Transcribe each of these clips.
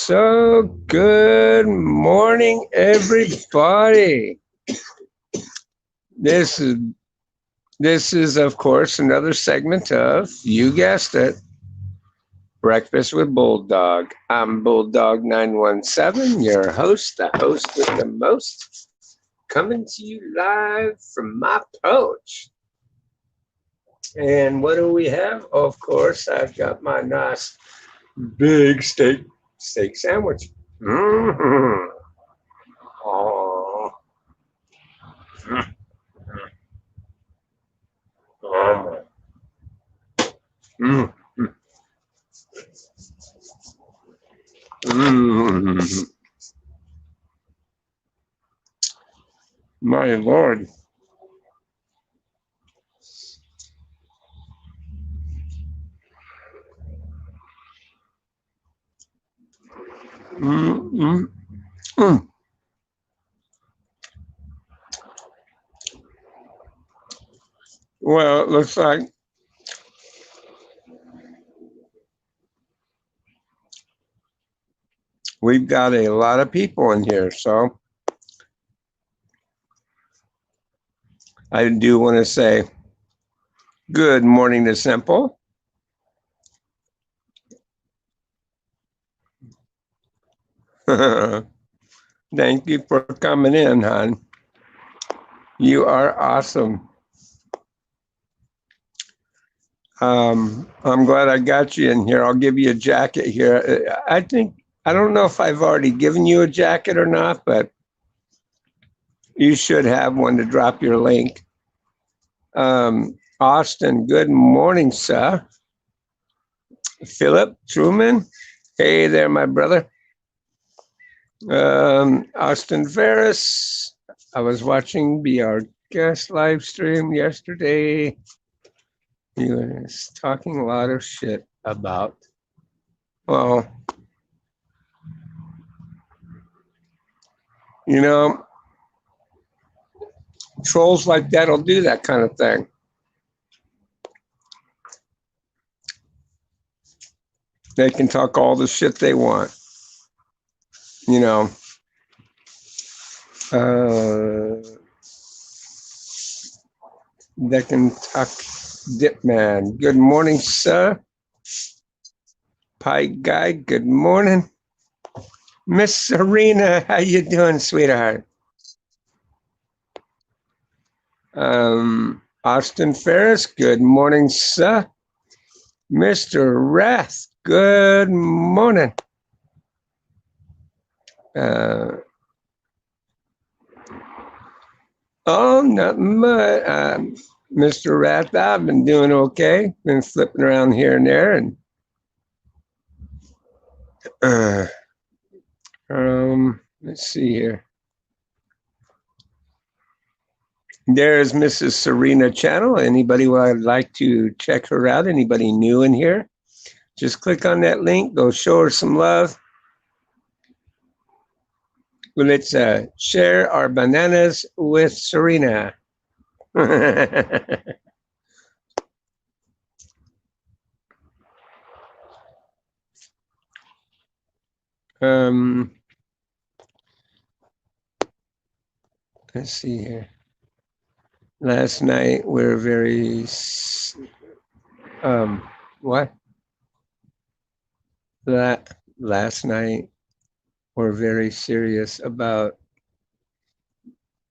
So good morning, everybody. This is this is of course another segment of, you guessed it, Breakfast with Bulldog. I'm Bulldog 917, your host, the host with the most, coming to you live from my porch. And what do we have? Of course, I've got my nice big steak sandwich. Mm-hmm. Oh. Oh. Mm. Mm. My Lord. Mm, mm, mm. Well, it looks like we've got a lot of people in here, so I do want to say good morning to Simple. Thank you for coming in, hon. You are awesome. I'm glad I got you in here. I'll give you a jacket here. I don't know if I've already given you a jacket or not, but you should have one to drop your link. Austin, good morning, sir. Philip Truman, hey there, my brother. Austin Ferris, I was watching be our guest live stream yesterday. He was talking a lot of shit about, well, you know, trolls like that'll do that kind of thing. They can talk all the shit they want, you know. They can talk. Dip man, good morning, sir. Pie guy, good morning. Miss Serena, how you doing, sweetheart? Austin Ferris, good morning, sir. Mr. Rath, good morning. Oh, nothing but Mr. Rath, I've been doing okay. Been flipping around here and there, and let's see here. There's Mrs. Serena Channel. Anybody would like to check her out? Anybody new in here? Just click on that link. Go show her some love. Well, let's share our bananas with Serena. Let's see here. Last night we're very what? Last night we're very serious about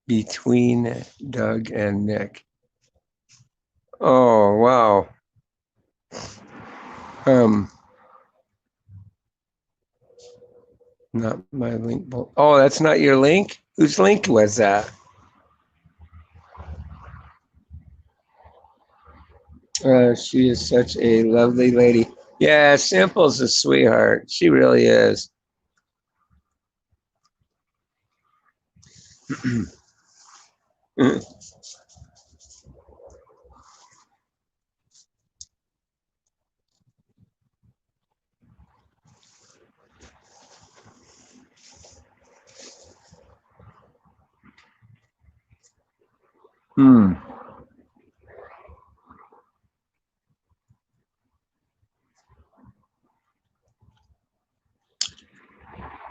between Doug and Nick. Oh wow. Not my link. Oh, that's not your link? Whose link was that? She is such a lovely lady. Yeah, Simple's a sweetheart. She really is. Hmm.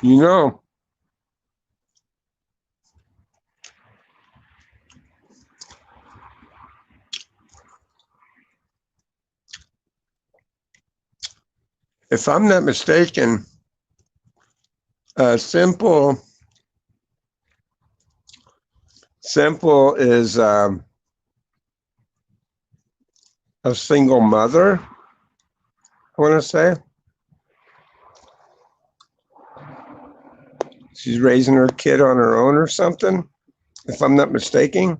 You know, if I'm not mistaken, Simple Simple is a single mother. I want to say she's raising her kid on her own or something, if I'm not mistaken.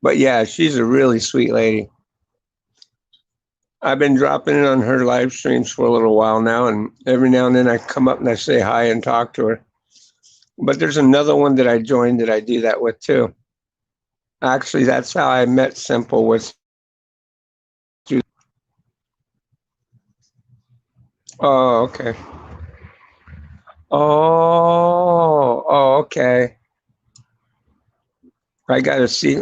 But yeah, she's a really sweet lady. I've been dropping in on her live streams for a little while now, and every now and then I come up and I say hi and talk to her. But there's another one that I joined that I do that with too. Actually, that's how I met Simple was through. Oh, okay. Oh, okay. I got to see.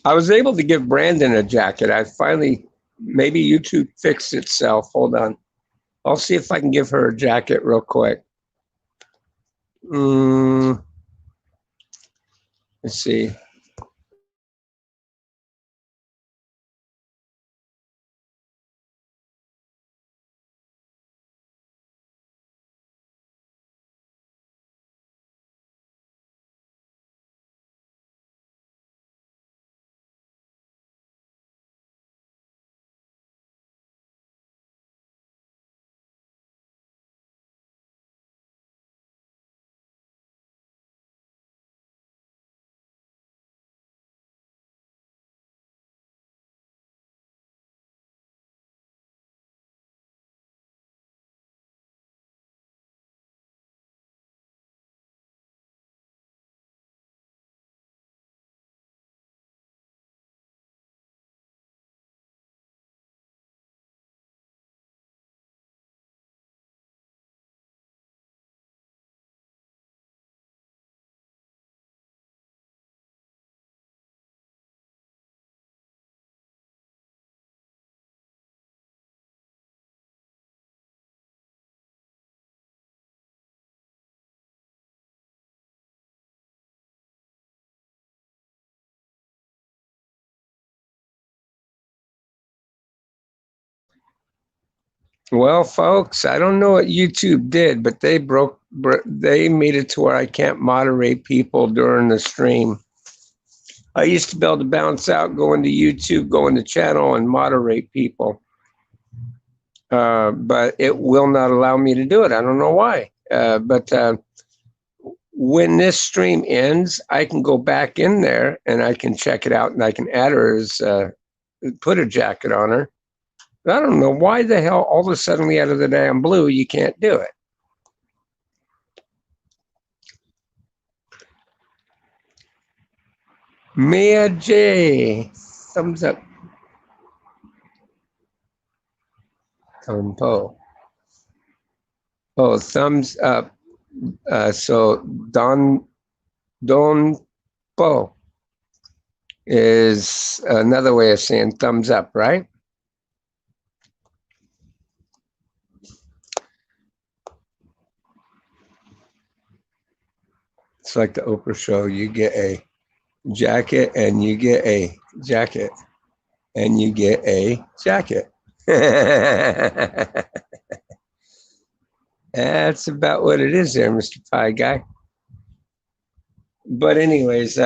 I was able to give Brandon a jacket. I finally, maybe YouTube fixed itself. Hold on. I'll see if I can give her a jacket real quick. Mm, let's see. Well, folks, I don't know what YouTube did, but they made it to where I can't moderate people during the stream. I used to be able to bounce out, go into YouTube, go into channel, and moderate people, but it will not allow me to do it. I don't know why. But when this stream ends, I can go back in there and I can check it out, and I can add her as put a jacket on her. I don't know why the hell all of a sudden out of the damn blue you can't do it. Mia J, thumbs up. Po. Oh, thumbs up. So Don Po is another way of saying thumbs up, right? It's like the Oprah show. You get a jacket and you get a jacket and you get a jacket. That's about what it is there, Mr. Pie Guy. But anyways,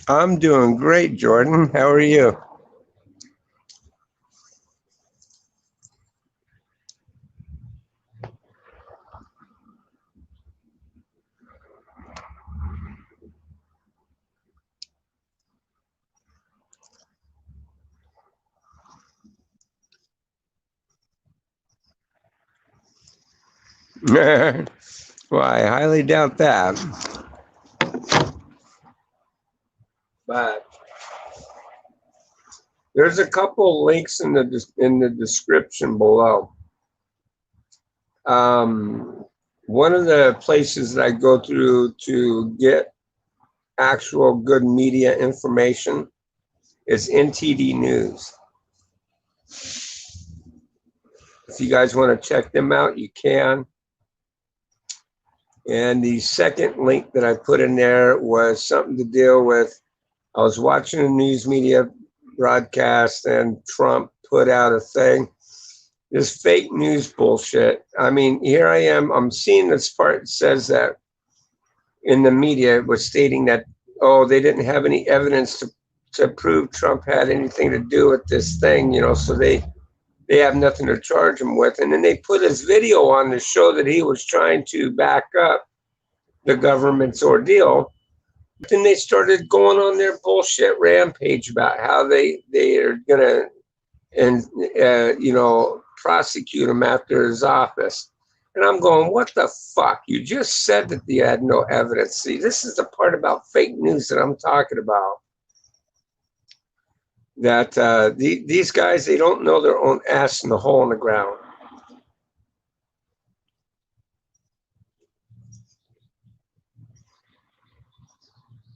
I'm doing great, Jordan. How are you? Well, I highly doubt that. But there's a couple links in the description below. One of the places that I go through to get actual good media information is NTD News. If you guys want to check them out, you can. And the second link that I put in there was something to deal with. I was watching a news media broadcast and Trump put out a thing. This fake news bullshit. I mean, here I am. I'm seeing this part. It says that in the media it was stating that, oh, they didn't have any evidence to prove Trump had anything to do with this thing, so they have nothing to charge him with. And then they put his video on to show that he was trying to back up the government's ordeal. But then they started going on their bullshit rampage about how they are gonna prosecute him after his office. And I'm going, what the fuck? You just said that you had no evidence. See, this is the part about fake news that I'm talking about. That these guys, they don't know their own ass in the hole in the ground.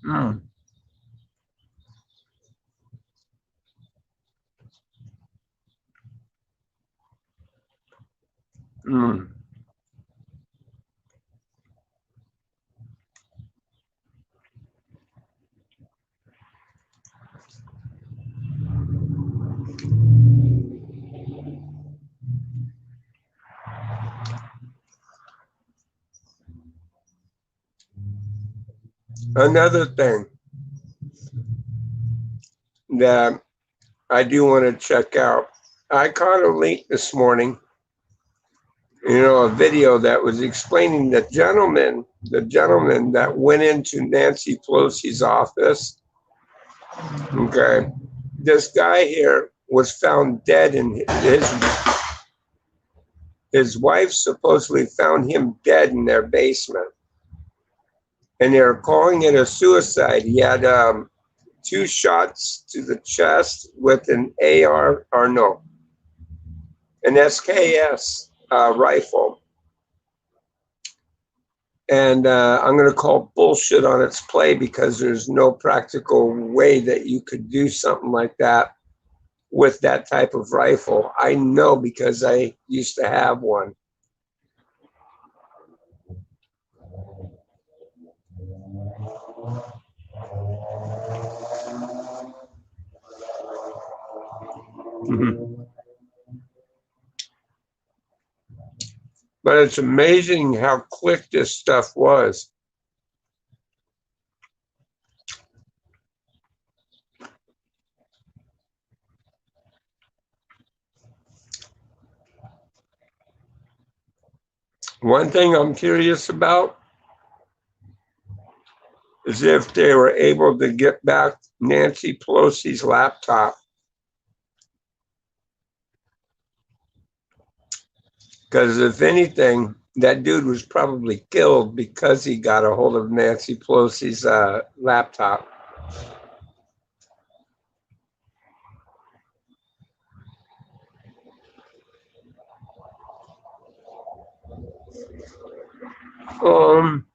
Mm. Mm. Another thing that I do want to check out, I caught a link this morning, a video that was explaining the gentleman that went into Nancy Pelosi's office. Okay. This guy here was found dead, and his wife supposedly found him dead in their basement. And they're calling it a suicide. He had 2 shots to the chest with an AR, or no, an SKS rifle. And I'm going to call bullshit on its play, because there's no practical way that you could do something like that with that type of rifle. I know, because I used to have one. But it's amazing how quick this stuff was. One thing I'm curious about is if they were able to get back Nancy Pelosi's laptop. Because if anything, that dude was probably killed because he got a hold of Nancy Pelosi's laptop. Um,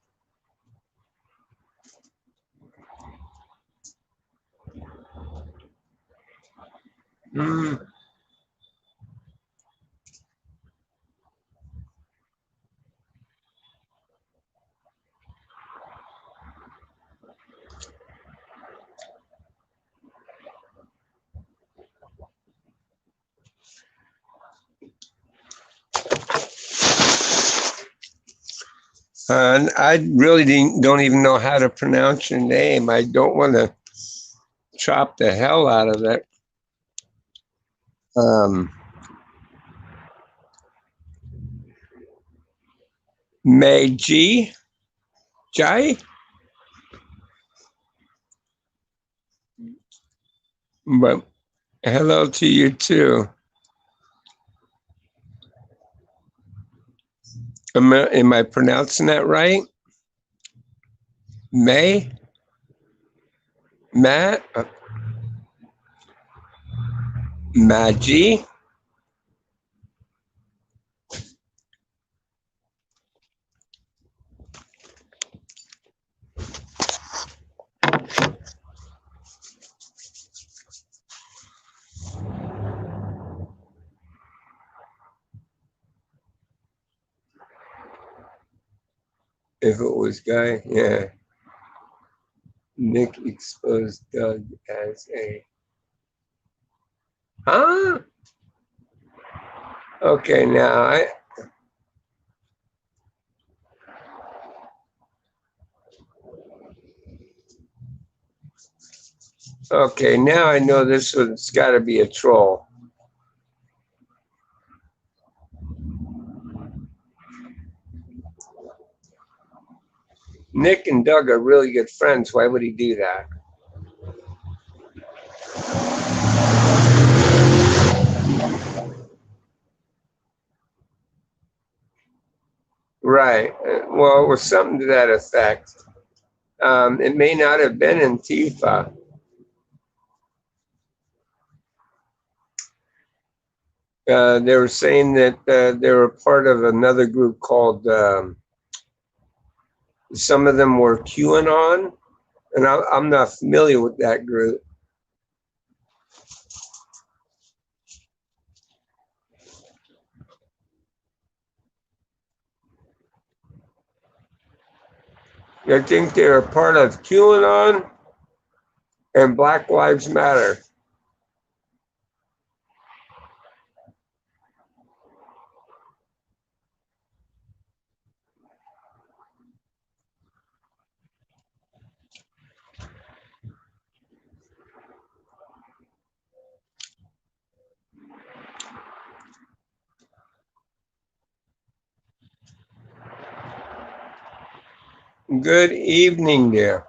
mm, and I really don't even know how to pronounce your name. I don't want to chop the hell out of it. Meiji Jai? But hello to you too. Am I pronouncing that right? May? Matt? Maggie? If it was Guy, yeah. Nick exposed Doug as a. Huh? Okay, now I. Okay, now I know this one's got to be a troll. Nick and Doug are really good friends. Why would he do that? Right. Well, it was something to that effect. It may not have been Antifa. They were saying that they were part of another group called, some of them were QAnon, and I'm not familiar with that group. I think they were part of QAnon and Black Lives Matter. Good evening there.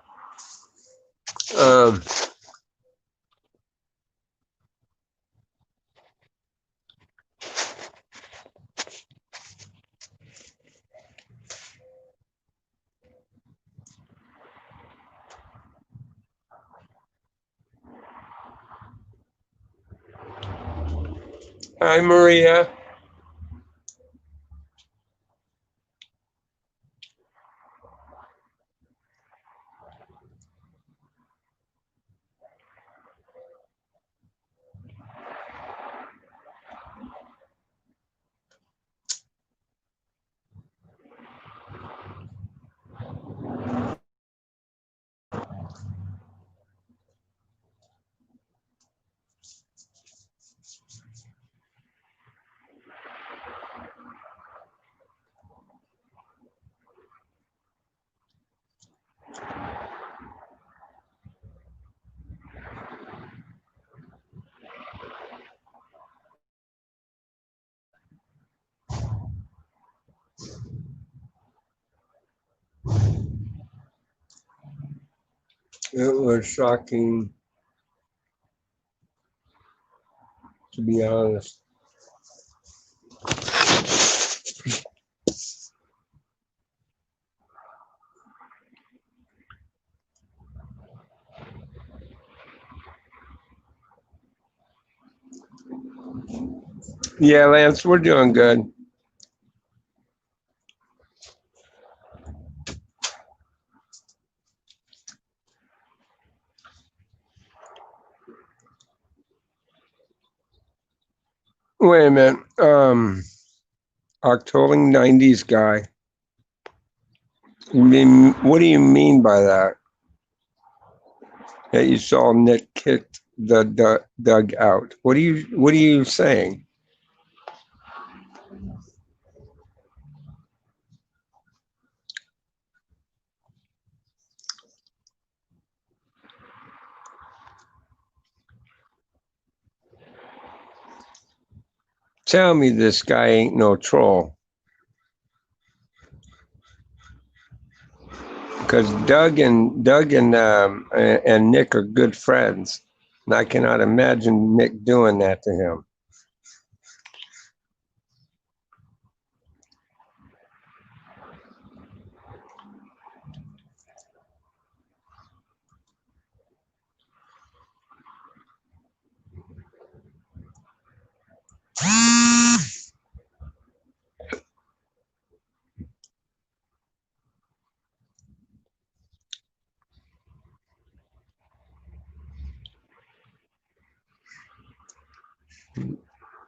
Um, Hi, Maria. It was shocking, to be honest. Yeah, Lance, we're doing good. Wait a minute. October 90s guy. What do you mean by that? That you saw Nick kicked the Doug out. What are you saying? Tell me this guy ain't no troll. Because Doug and Nick are good friends, and I cannot imagine Nick doing that to him.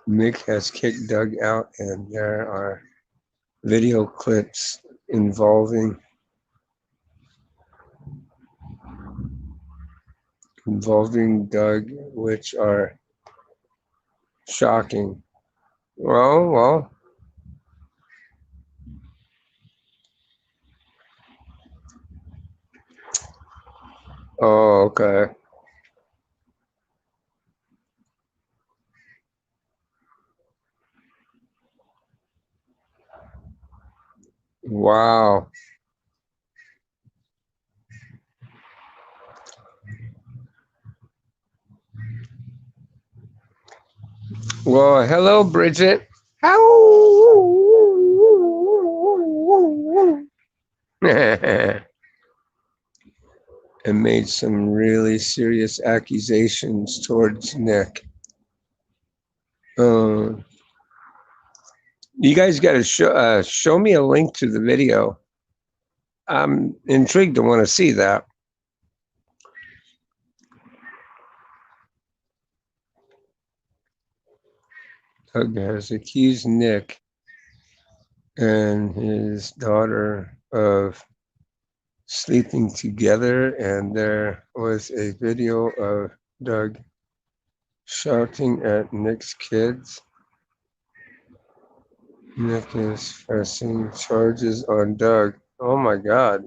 Nick has kicked Doug out, and there are video clips involving Doug, which are shocking. Well. Oh, okay. Wow. Well, hello, Bridget. How? And made some really serious accusations towards Nick. Uh, you guys got to show me a link to the video. I'm intrigued to want to see that. Doug has accused Nick and his daughter of sleeping together, and there was a video of Doug shouting at Nick's kids. Nick is pressing charges on Doug. Oh my God.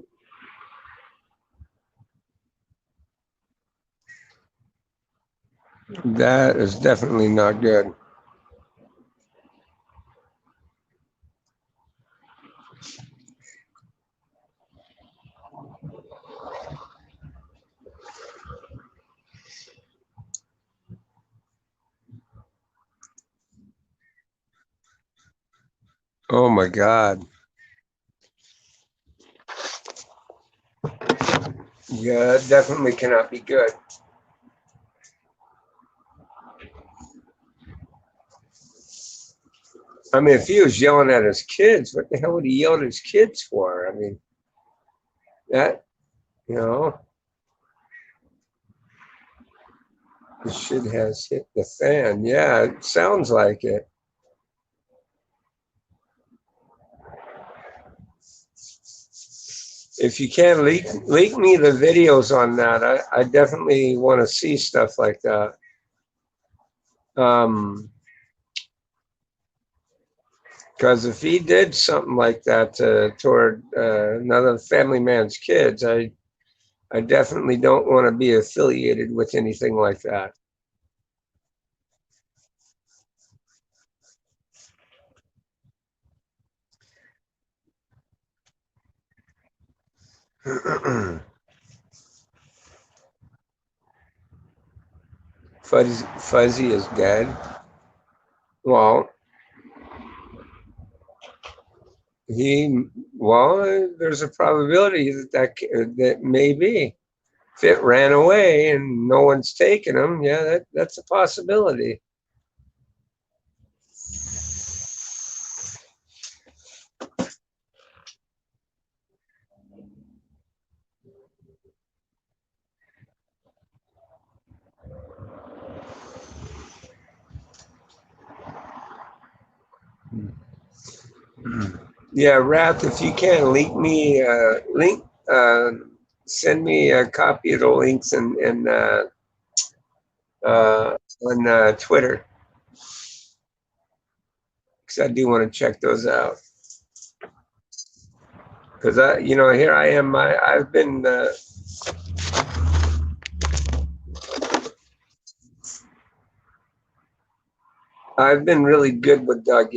That is definitely not good. Oh my God. Yeah, that definitely cannot be good. I mean, if he was yelling at his kids, what the hell would he yell at his kids for? I mean, that, you know, the shit has hit the fan. Yeah, it sounds like it. If you can leak me the videos on that, I definitely want to see stuff like that. Because if he did something like that toward another family man's kids, I definitely don't want to be affiliated with anything like that. Fuzzy is dead. Well, he there's a probability that maybe if it ran away and no one's taken him, yeah, that's a possibility. Yeah, Wrath, if you can uh, send me a copy of the links on Twitter, because I do want to check those out. Because here I am. I've been really good with Doug,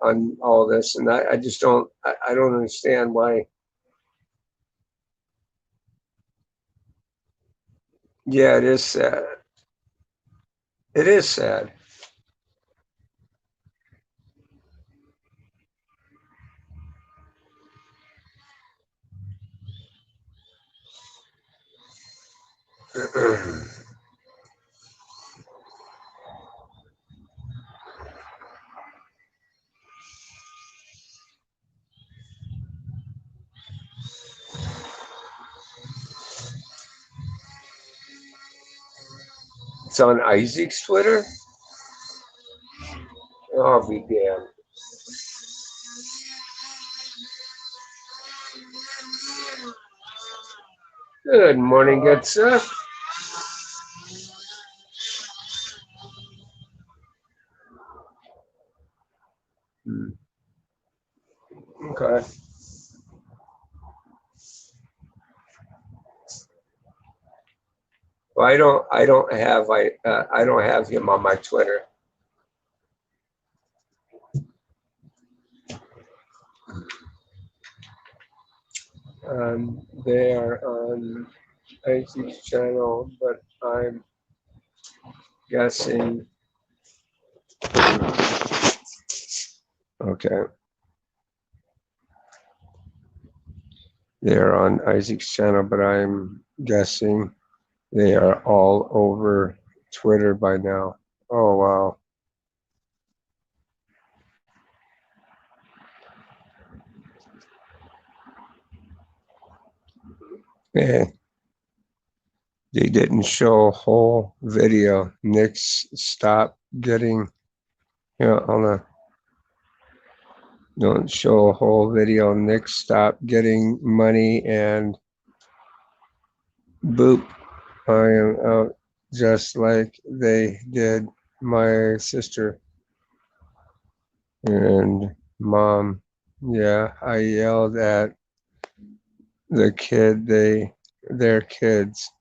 on all this, and I just I don't understand why. Yeah, it is sad. It is sad. It's on Isaac's Twitter. I'll be damned. Good morning, good sir. Okay. Well, I don't have him on my Twitter. They are on IC's channel, but I'm guessing. Okay. They're on Isaac's channel, but I'm guessing they are all over Twitter by now. Oh, wow. Yeah. They didn't show a whole video. Nick's stopped getting, hold on. Don't show a whole video. Nick stopped getting money and boop. I am out just like they did my sister and mom. Yeah, I yelled at the kid. Their kids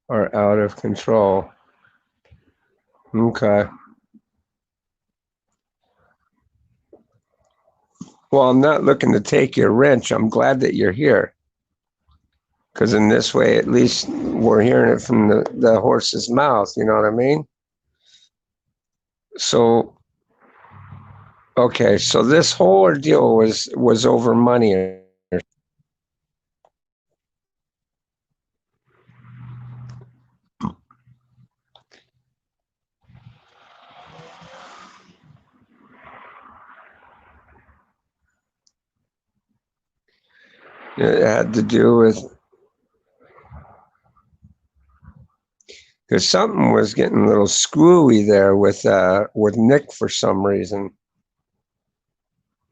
are out of control. Okay. Well, I'm not looking to take your wrench. I'm glad that you're here. Because in this way, at least we're hearing it from the horse's mouth. You know what I mean? So, okay. So this whole ordeal was over money. It had to do with because something was getting a little screwy there with Nick for some reason.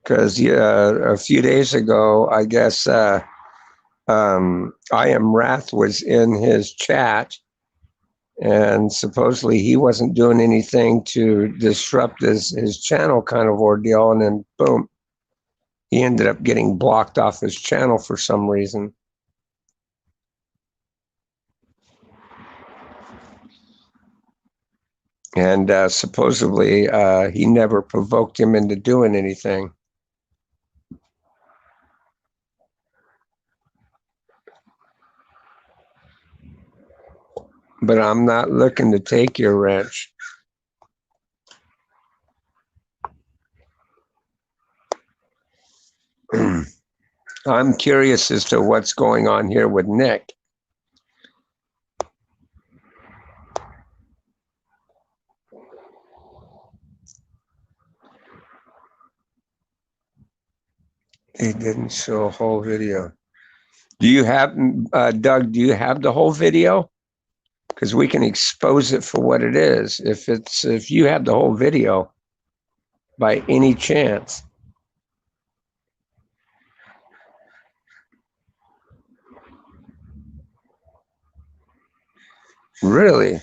Because a few days ago, I guess I Am Wrath was in his chat, and supposedly he wasn't doing anything to disrupt his channel kind of ordeal, and then boom, he ended up getting blocked off his channel for some reason. And supposedly he never provoked him into doing anything. But I'm not looking to take your wrench. I'm curious as to what's going on here with Nick. He didn't show a whole video. Do you have, Doug, do you have the whole video? Because we can expose it for what it is. If you have the whole video by any chance. Really?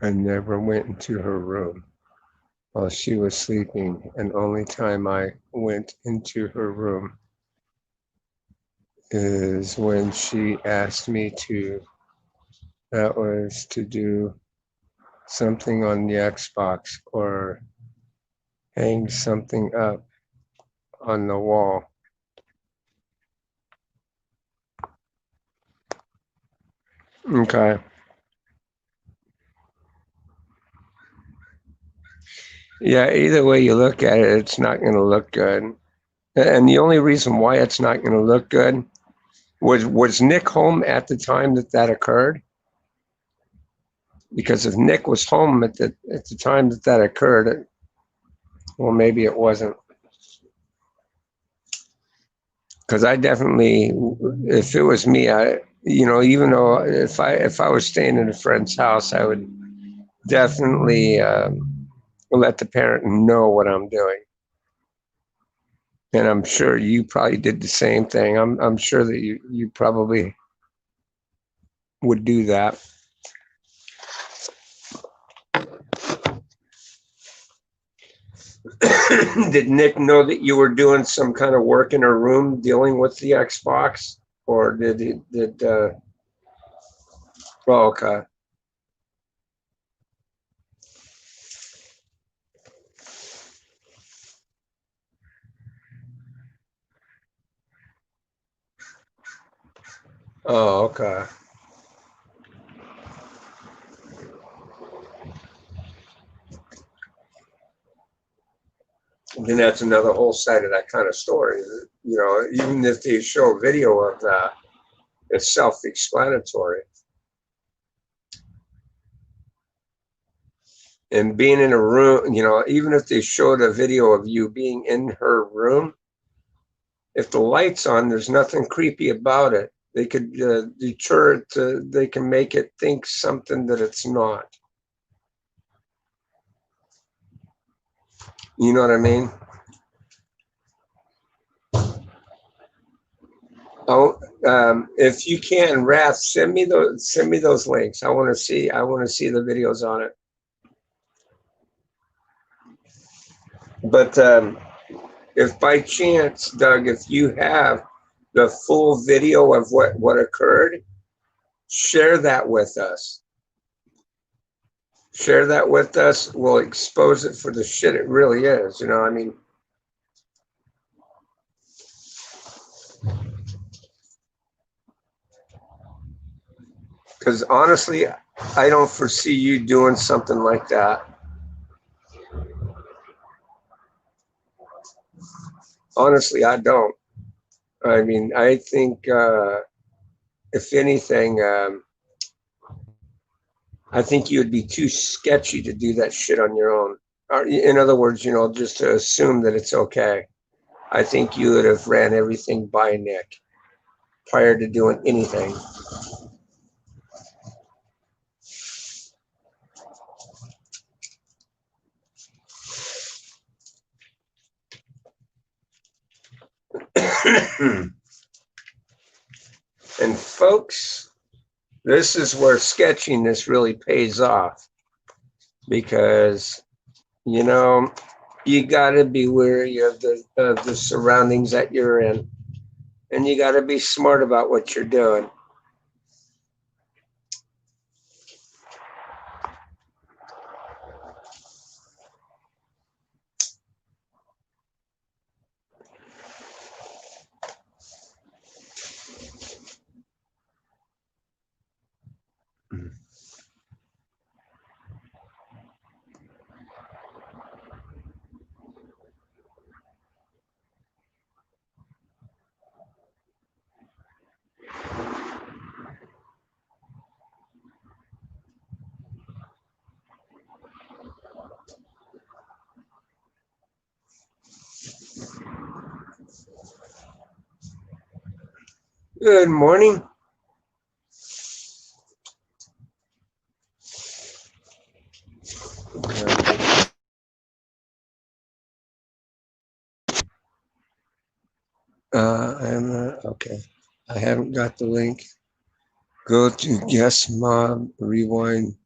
I never went into her room while she was sleeping, and only time I went into her room is when she asked me to. That was to do something on the Xbox or hang something up on the wall. Okay. Yeah, either way you look at it, it's not going to look good. And the only reason why it's not going to look good was Nick home at the time that occurred? Because if Nick was home at the time that occurred, well, maybe it wasn't. Because I definitely, if it was me, even though if I was staying in a friend's house, I would definitely let the parent know what I'm doing. And I'm sure you probably did the same thing. I'm sure that you probably would do that. Did Nick know that you were doing some kind of work in her room dealing with the Xbox, or did he? Oh, okay. Oh, okay. Then that's another whole side of that kind of story. Even if they show a video of that, it's self-explanatory. And being in a room, even if they showed a video of you being in her room, if the light's on, there's nothing creepy about it. They could deter it. They can make it think something that it's not. You know what I mean? Oh, if you can, Raph, send me those links. I want to see. I want to see the videos on it. But if by chance, Doug, if you have the full video of what occurred, share that with us. Share that with us. We'll expose it for the shit it really is. I mean. Because honestly, I don't foresee you doing something like that. Honestly, I don't. I mean, I think, if anything, I think you would be too sketchy to do that shit on your own. Or, in other words, just to assume that it's okay. I think you would have ran everything by Nick prior to doing anything. And folks, this is where sketchiness really pays off, because you know you got to be wary of the surroundings that you're in, and you got to be smart about what you're doing. Good morning. I'm okay. I haven't got the link. Go to Guest Mob Rewind.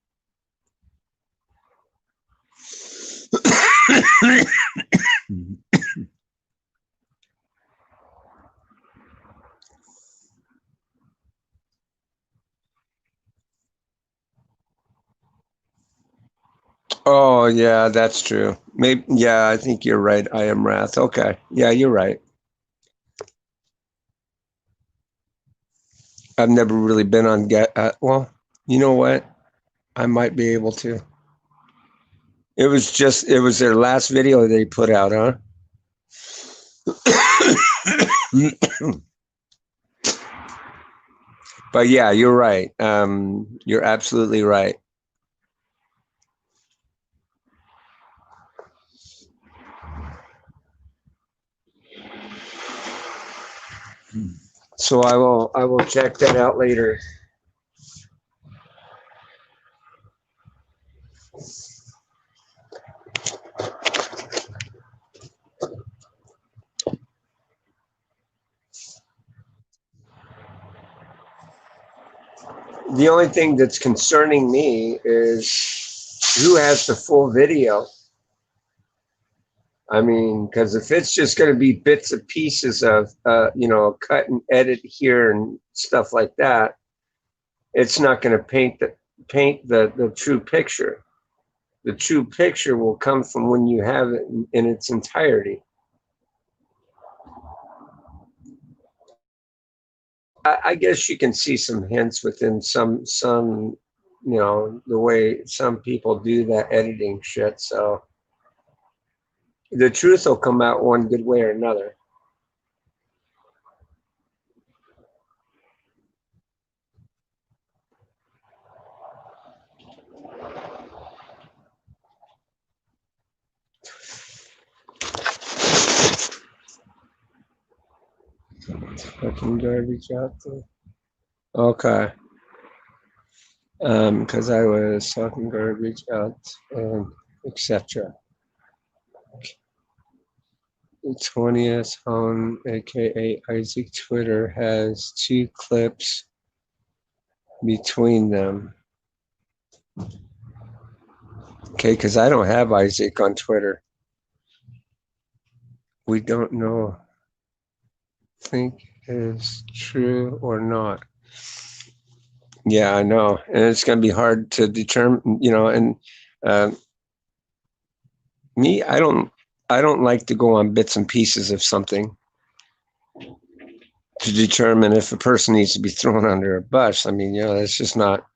Oh yeah, that's true. Maybe yeah, I think you're right. I am Wrath. Okay. Yeah, you're right. I've never really been on Get. Well, you know what? I might be able to. It was their last video they put out, huh? But yeah, you're right. You're absolutely right. So I will check that out later. The only thing that's concerning me is who has the full video. I mean, because if it's just going to be bits and pieces of, cut and edit here and stuff like that, it's not going to paint the true picture. The true picture will come from when you have it in its entirety. I guess you can see some hints within some the way some people do that editing shit. So the truth will come out one good way or another. Fucking garbage out there. Okay. Because I was talking garbage out, etc. The 20th home, aka Isaac Twitter, has 2 clips between them. Okay, because I don't have Isaac on Twitter. We don't know. Think is true or not. Yeah, I know, and it's going to be hard to determine. And uh, me, I don't like to go on bits and pieces of something to determine if a person needs to be thrown under a bus. I mean, it's just not.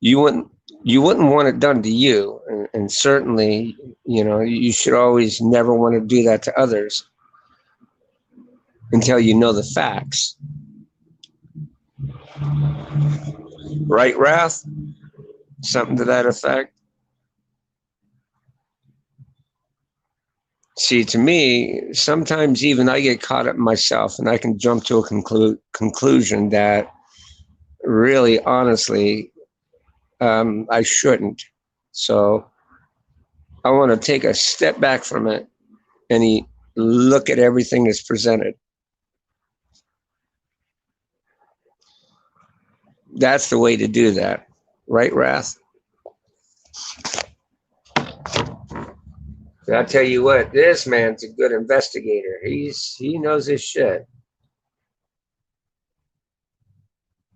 You wouldn't you wouldn't want it done to you, and certainly, you should always never want to do that to others until you know the facts. Right, Wrath? Something to that effect. See, to me, sometimes even I get caught up myself, and I can jump to a conclusion that really, honestly, I shouldn't. So I want to take a step back from it and look at everything that's presented. That's the way to do that. Right, Wrath? I tell you what, this man's a good investigator. He knows his shit.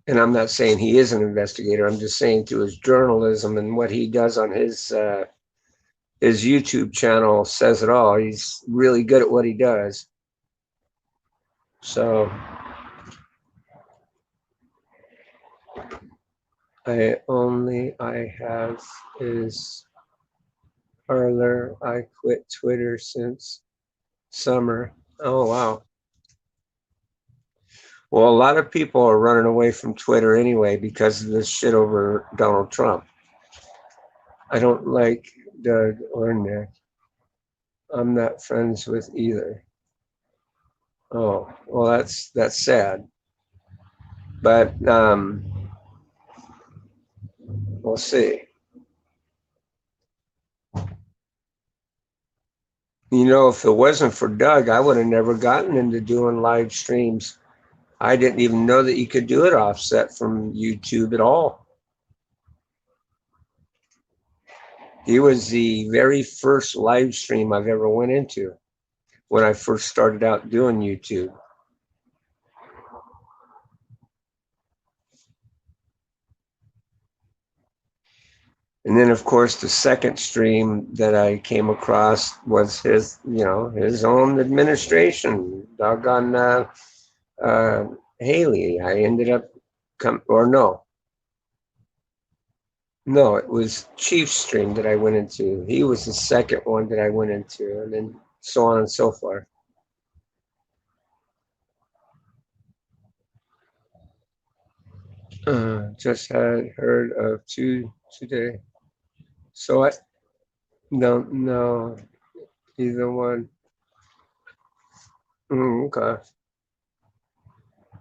And I'm not saying he is an investigator. I'm just saying through his journalism and what he does on his YouTube channel says it all. He's really good at what he does. So I have is Parler. I quit Twitter since summer. Oh wow. Well, a lot of people are running away from Twitter anyway because of this shit over Donald Trump. I don't like Doug or Nick. I'm not friends with either. Oh, well, that's sad. But we'll see. If it wasn't for Doug, I would have never gotten into doing live streams. I didn't even know that you could do it offset from YouTube at all. He was the very first live stream I've ever went into when I first started out doing YouTube. And then, of course, the second stream that I came across was his own administration. Doggone Haley. I ended up no, it was Chief's stream that I went into. He was the second one that I went into, and then so on and so forth. Just had heard of two today, so I don't know either one. Okay.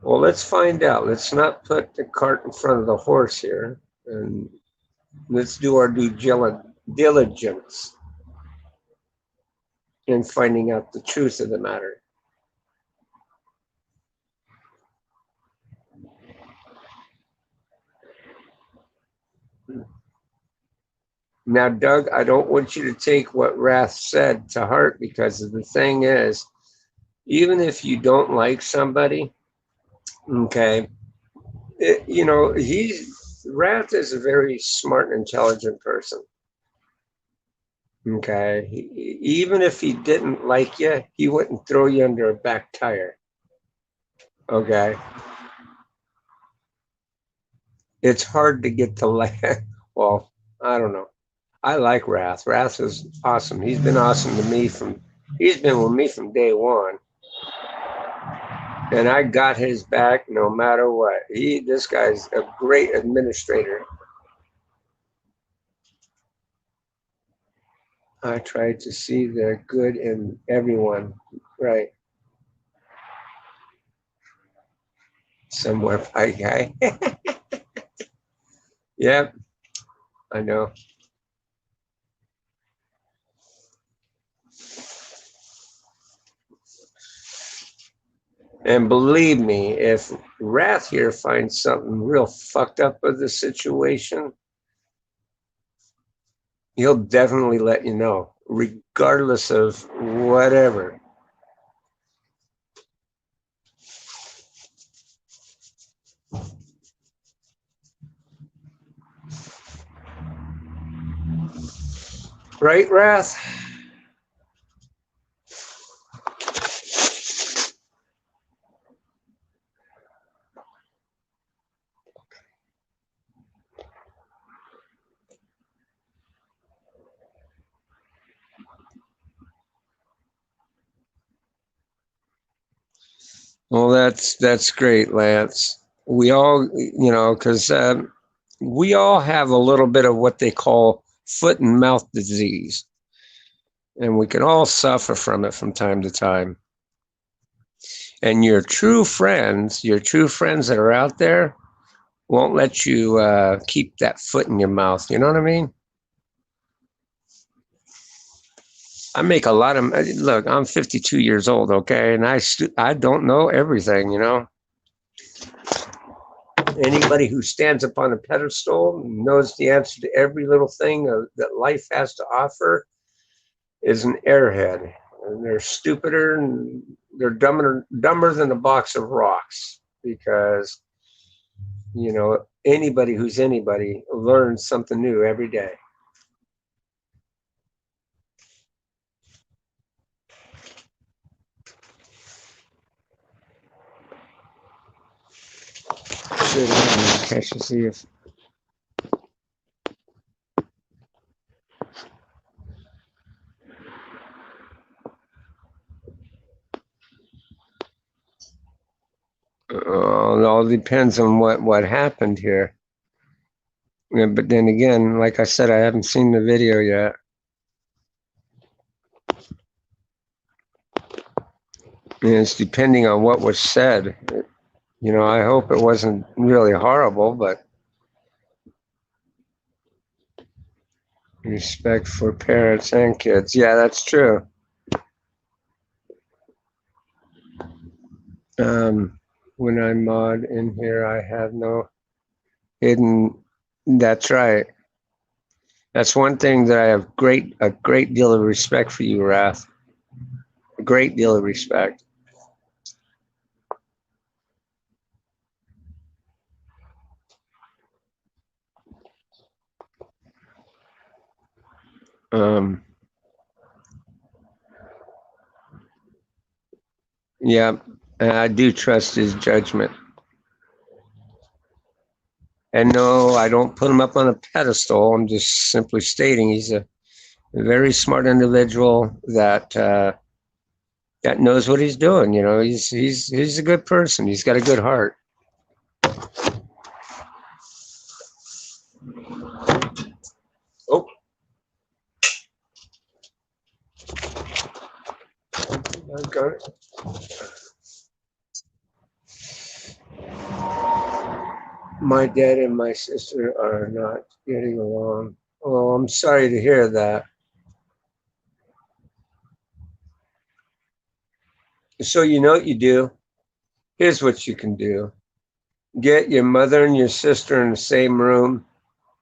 Well, let's find out. Let's not put the cart in front of the horse here, and let's do our due diligence in finding out the truth of the matter. Now, Doug, I don't want you to take what Wrath said to heart, because the thing is, even if you don't like somebody, okay, Wrath is a very smart and intelligent person. Okay, even if he didn't like you, he wouldn't throw you under a back tire. Okay, it's hard to get to land. Well, I don't know. I like Wrath. Wrath is awesome. He's been awesome to me he's been with me from day one. And I got his back no matter what. This guy's a great administrator. I try to see the good in everyone. Right. Somewhere by guy. Yep, I know. And believe me, if Wrath here finds something real fucked up with the situation, he'll definitely let you know, regardless of whatever. Right, Wrath? Well, that's great, Lance. We all, because we all have a little bit of what they call foot and mouth disease, and we can all suffer from it from time to time. And your true friends that are out there, won't let you keep that foot in your mouth. You know what I mean? I make a lot of look. I'm 52 years old, okay, and I don't know everything. Anybody who stands up on a pedestal knows the answer to every little thing that life has to offer is an airhead. And they're stupider and they're dumber than a box of rocks, because anybody who's anybody learns something new every day. Should catch to see if it all depends on what happened here. Yeah, but then again, like I said, I haven't seen the video yet. And it's depending on what was said. I hope it wasn't really horrible, but respect for parents and kids. Yeah, that's true. When I mod in here, I have no hidden. That's right. That's one thing that I have a great deal of respect for you, Wrath. A great deal of respect. Um, yeah, and I do trust his judgment. And no, I don't put him up on a pedestal. I'm just simply stating he's a very smart individual that knows what he's doing. He's a good person. He's got a good heart. Oh, I got it. My dad and my sister are not getting along. Oh, I'm sorry to hear that. So, you know what you do? Here's what you can do: get your mother and your sister in the same room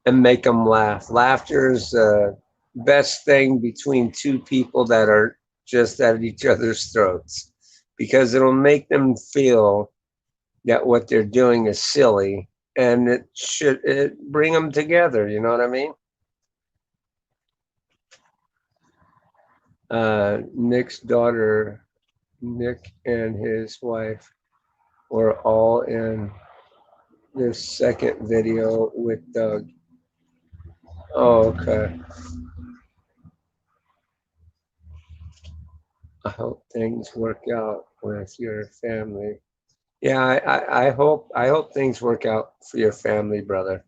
and make them laugh. Laughter is the best thing between two people that are just at each other's throats, because it'll make them feel that what they're doing is silly, and it bring them together. You know what I mean? Nick's daughter, Nick and his wife were all in this second video with Doug. Oh, okay. I hope things work out with your family. Yeah, I hope things work out for your family, brother.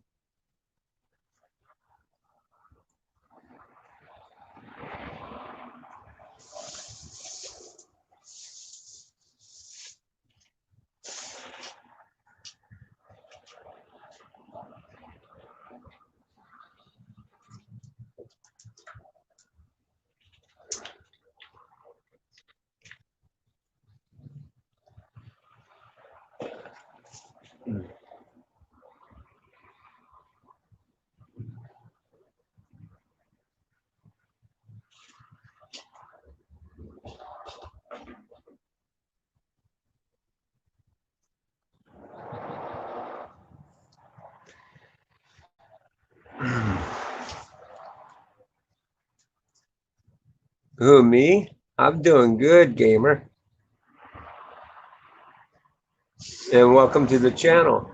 Who, me? I'm doing good, gamer, and welcome to the channel.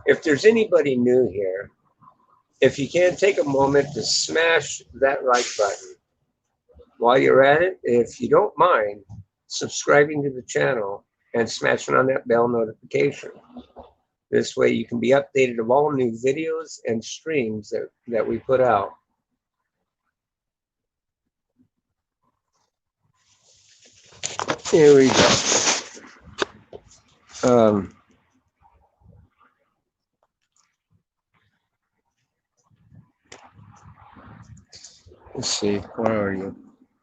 If there's anybody new here, if you can take a moment to smash that like button. While you're at it, if you don't mind subscribing to the channel and smashing on that bell notification. This way you can be updated of all new videos and streams that we put out. Here we go. Um, let's see, where are you?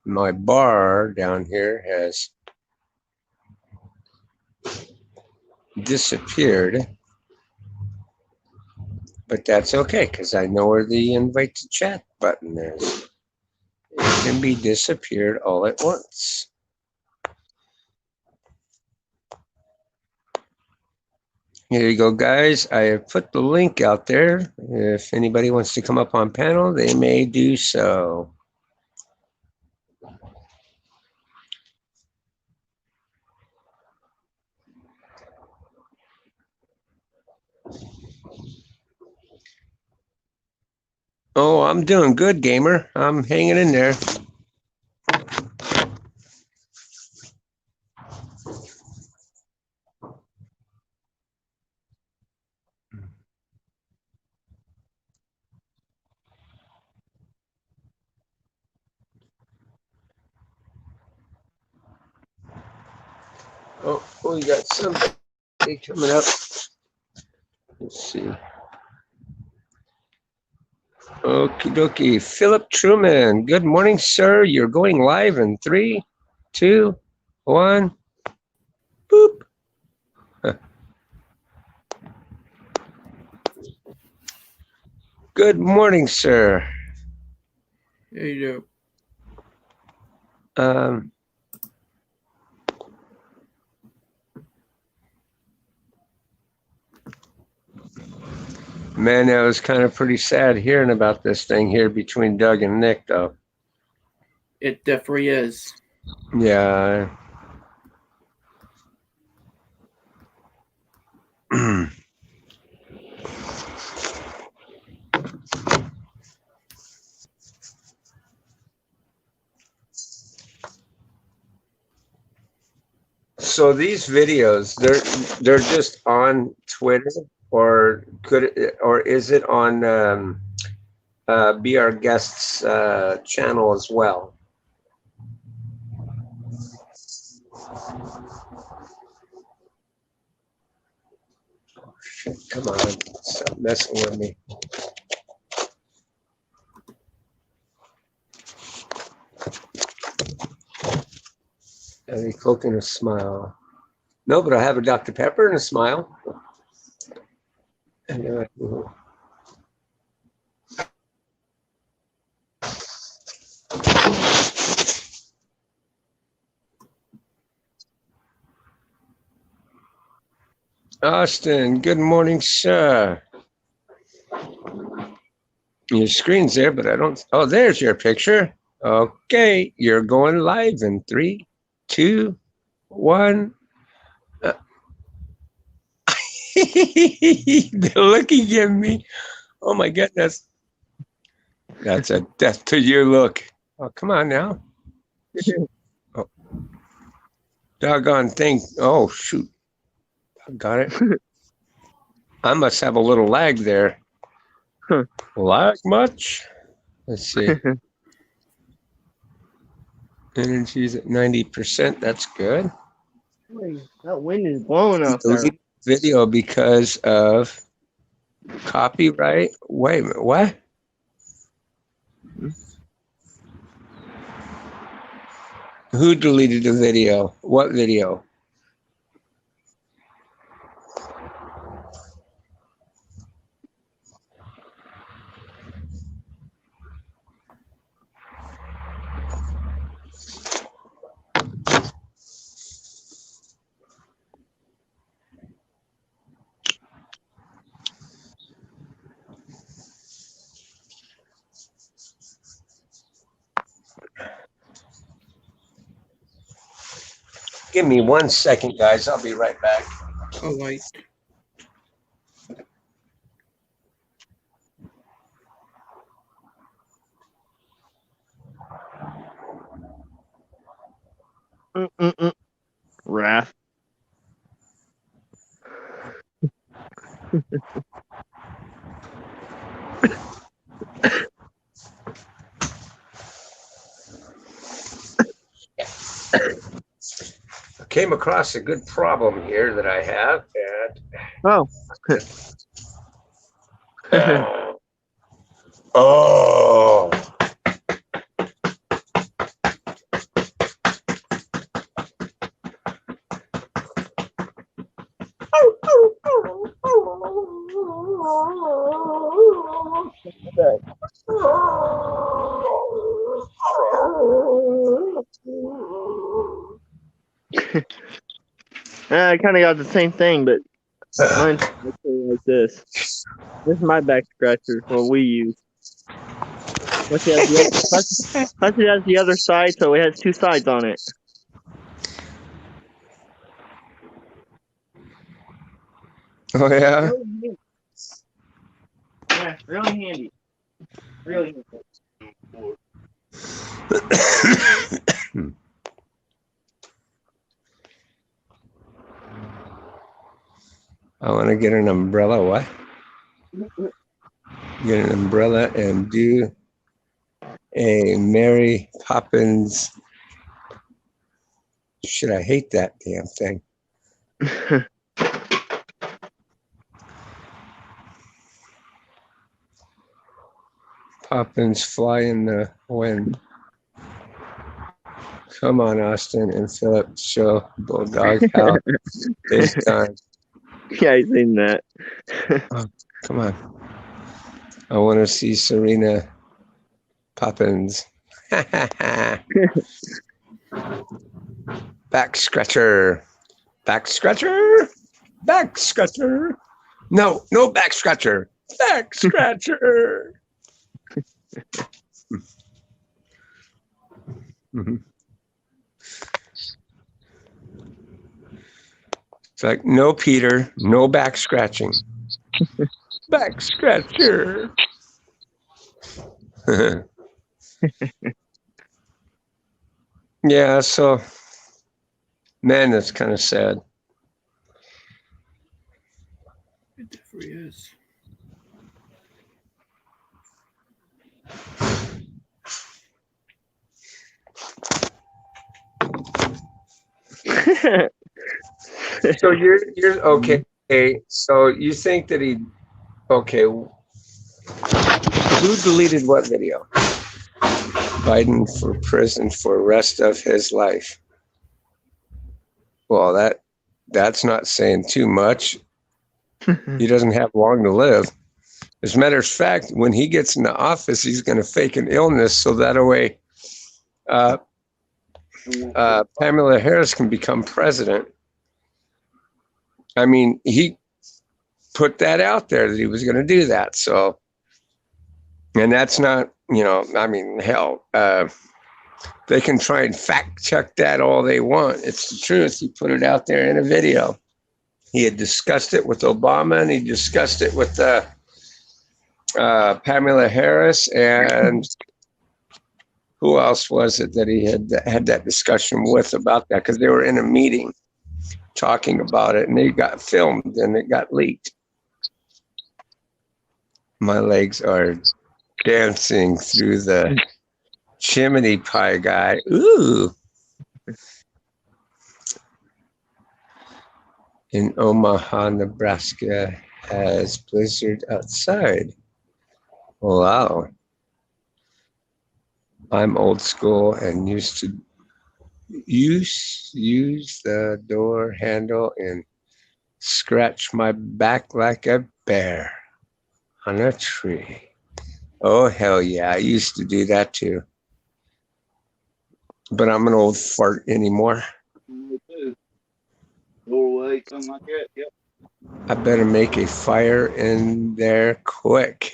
My bar down here has disappeared, but that's okay because I know where the invite to chat button is. It can be disappeared all at once. Here you go, guys. I have put the link out there. If anybody wants to come up on panel, they may do so. Oh, I'm doing good, gamer. I'm hanging in there. Oh, we got somebody coming up. Let's see. Okie dokie. Philip Truman. Good morning, sir. You're going live in 3, 2, 1. Boop. Good morning, sir. There you Um, man, that was kind of pretty sad hearing about this thing here between Doug and Nick, though. It definitely is. Yeah. So these videos, they're just on Twitter, or or is it on Be Our Guest's channel as well? shit, come on. Stop messing with me. A Coke and a smile. No, but I have a Dr. Pepper and a smile. And, Austin, good morning, sir. Your screen's there, but I don't. Oh, there's your picture. Okay, you're going live in 3, 2, 1. They're looking at me. Oh my goodness. That's a death to your look. Oh, come on now. Oh, doggone thing. Oh, shoot. I got it. I must have a little lag there. Huh. Lag much? Let's see. Energy's at 90%. That's good. That wind is blowing out there. Delete video because of copyright. Wait a minute. What? Who deleted the video? What video? Give me 1 second, guys. I'll be right back. All right. Wrath. I came across a good problem here that I have. Oh. Oh. I kind of got the same thing, but mine's like this. This is my back scratcher, what we use. Plus it has the other side, so it has 2 sides on it. Oh, yeah? Yeah, really handy. Really handy. I want to get an umbrella. What? Get an umbrella and do a Mary Poppins. Shit, I hate that damn thing. Poppins fly in the wind. Come on, Austin and Philip, show Bulldog how it's done. Yeah, I seen that. Oh, come on. I want to see Serena Poppins. Back scratcher. Back scratcher. Back scratcher. No, no back scratcher. Back scratcher. Mm-hmm. It's like, no, Peter, no back scratching. Back scratcher. Yeah, so, man, that's kind of sad. It definitely is. So you're okay. Okay, so you think that he? Okay, who deleted what video? Biden for prison for rest of his life. Well, that's not saying too much. He doesn't have long to live. As a matter of fact, when he gets into office, he's going to fake an illness so that way uh, Pamela Harris can become president. I mean, he put that out there that he was going to do that. So, and that's not, I mean, hell, they can try and fact check that all they want. It's the truth. He put it out there in a video. He had discussed it with Obama, and he discussed it with Pamela Harris, and who else was it that he had that discussion with about that? Because they were in a meeting talking about it, and they got filmed and it got leaked. My legs are dancing through the chimney pie guy. Ooh. In Omaha, Nebraska, has blizzard outside. Wow. I'm old school and used to use the door handle and scratch my back like a bear on a tree. Oh, hell yeah. I used to do that too. But I'm an old fart anymore. Doorway, something like that. Yep. I better make a fire in there quick.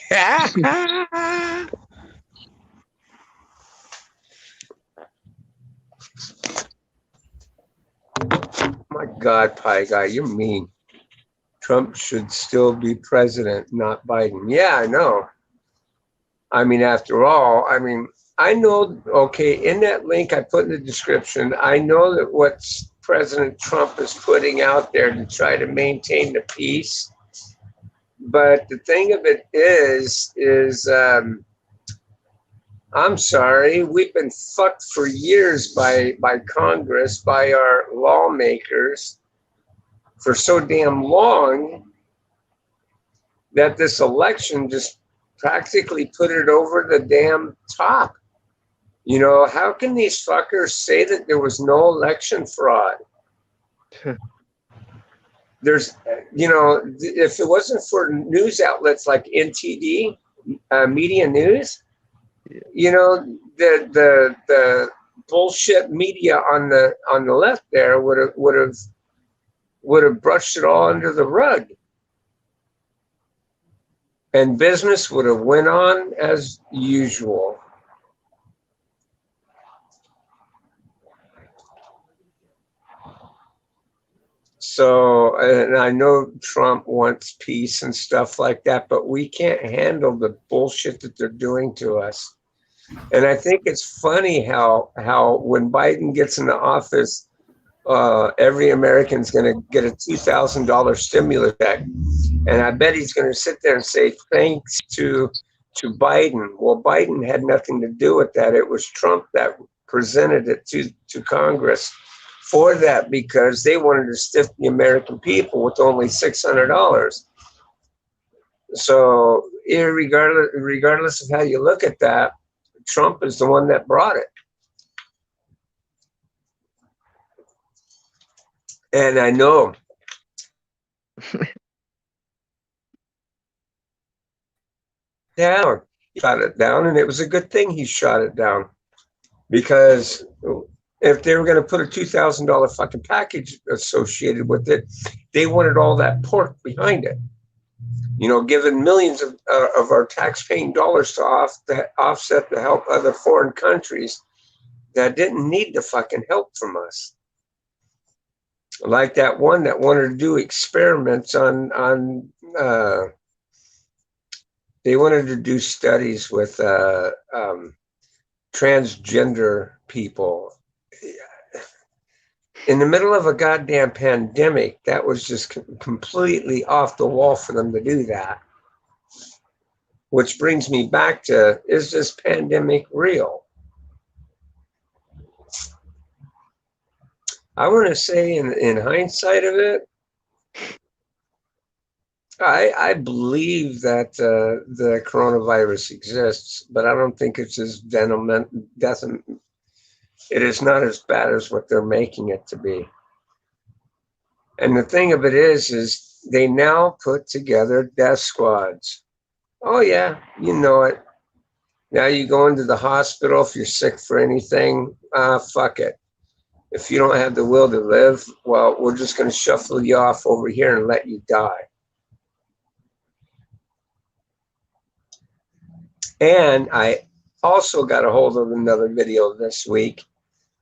My God, Pie Guy, you're mean. Trump should still be president, not Biden. Yeah, I know. I mean, after all, I know, okay, in that link I put in the description, I know that what President Trump is putting out there to try to maintain the peace. But the thing of it is I'm sorry, we've been fucked for years by Congress, by our lawmakers for so damn long that this election just practically put it over the damn top. How can these fuckers say that there was no election fraud? There's, if it wasn't for news outlets like NTD, Media News, the bullshit media on the left there would have brushed it all under the rug, and business would have went on as usual. So, and I know Trump wants peace and stuff like that, but we can't handle the bullshit that they're doing to us. And I think it's funny how when Biden gets into office, every American's going to get a $2,000 stimulus check, and I bet he's going to sit there and say thanks to Biden. Well, Biden had nothing to do with that. It was Trump that presented it to Congress for that, because they wanted to stiff the American people with only $600. So, regardless of how you look at that, Trump is the one that brought it. And I know down, he shot it down, and it was a good thing he shot it down, because if they were going to put a $2,000 fucking package associated with it, they wanted all that pork behind it. Giving millions of our tax-paying dollars to offset the help other foreign countries that didn't need the fucking help from us. Like that one that wanted to do experiments on they wanted to do studies with transgender people. In the middle of a goddamn pandemic, that was just completely off the wall for them to do that. Which brings me back to, is this pandemic real? I want to say in hindsight of it, I believe that the coronavirus exists, but I don't think it's as it is not as bad as what they're making it to be. And the thing of it is they now put together death squads. Oh yeah, you know it. Now you go into the hospital if you're sick for anything. Fuck it. If you don't have the will to live, well, we're just going to shuffle you off over here and let you die. And I also got a hold of another video this week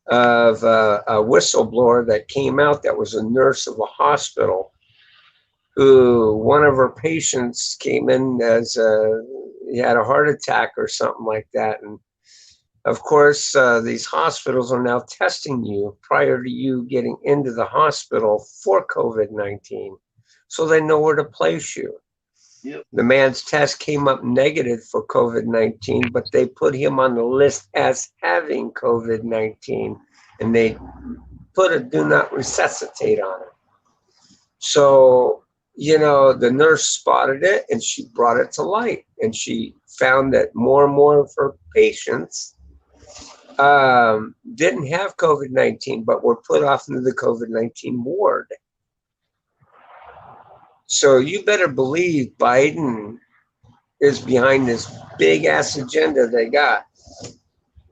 of a whistleblower that came out that was a nurse of a hospital who one of her patients came in as he had a heart attack or something like that. And of course, these hospitals are now testing you prior to you getting into the hospital for COVID-19 so they know where to place you. Yep. The man's test came up negative for COVID-19, but they put him on the list as having COVID-19 and they put a do not resuscitate on it. So, you know, the nurse spotted it and she brought it to light and she found that more and more of her patients didn't have COVID-19, but were put off into the COVID-19 ward. So you better believe Biden is behind this big ass agenda they got.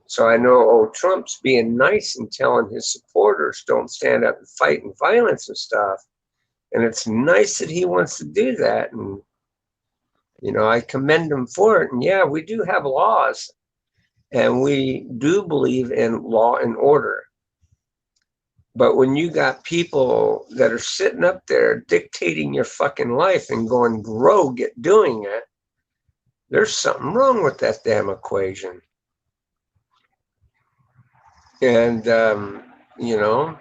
So I know old Trump's being nice and telling his supporters don't stand up and fight in violence and stuff. And it's nice that he wants to do that. And, you know, I commend him for it. And yeah, we do have laws and we do believe in law and order. But when you got people that are sitting up there dictating your fucking life and going rogue at doing it, there's something wrong with that damn equation. And, you know,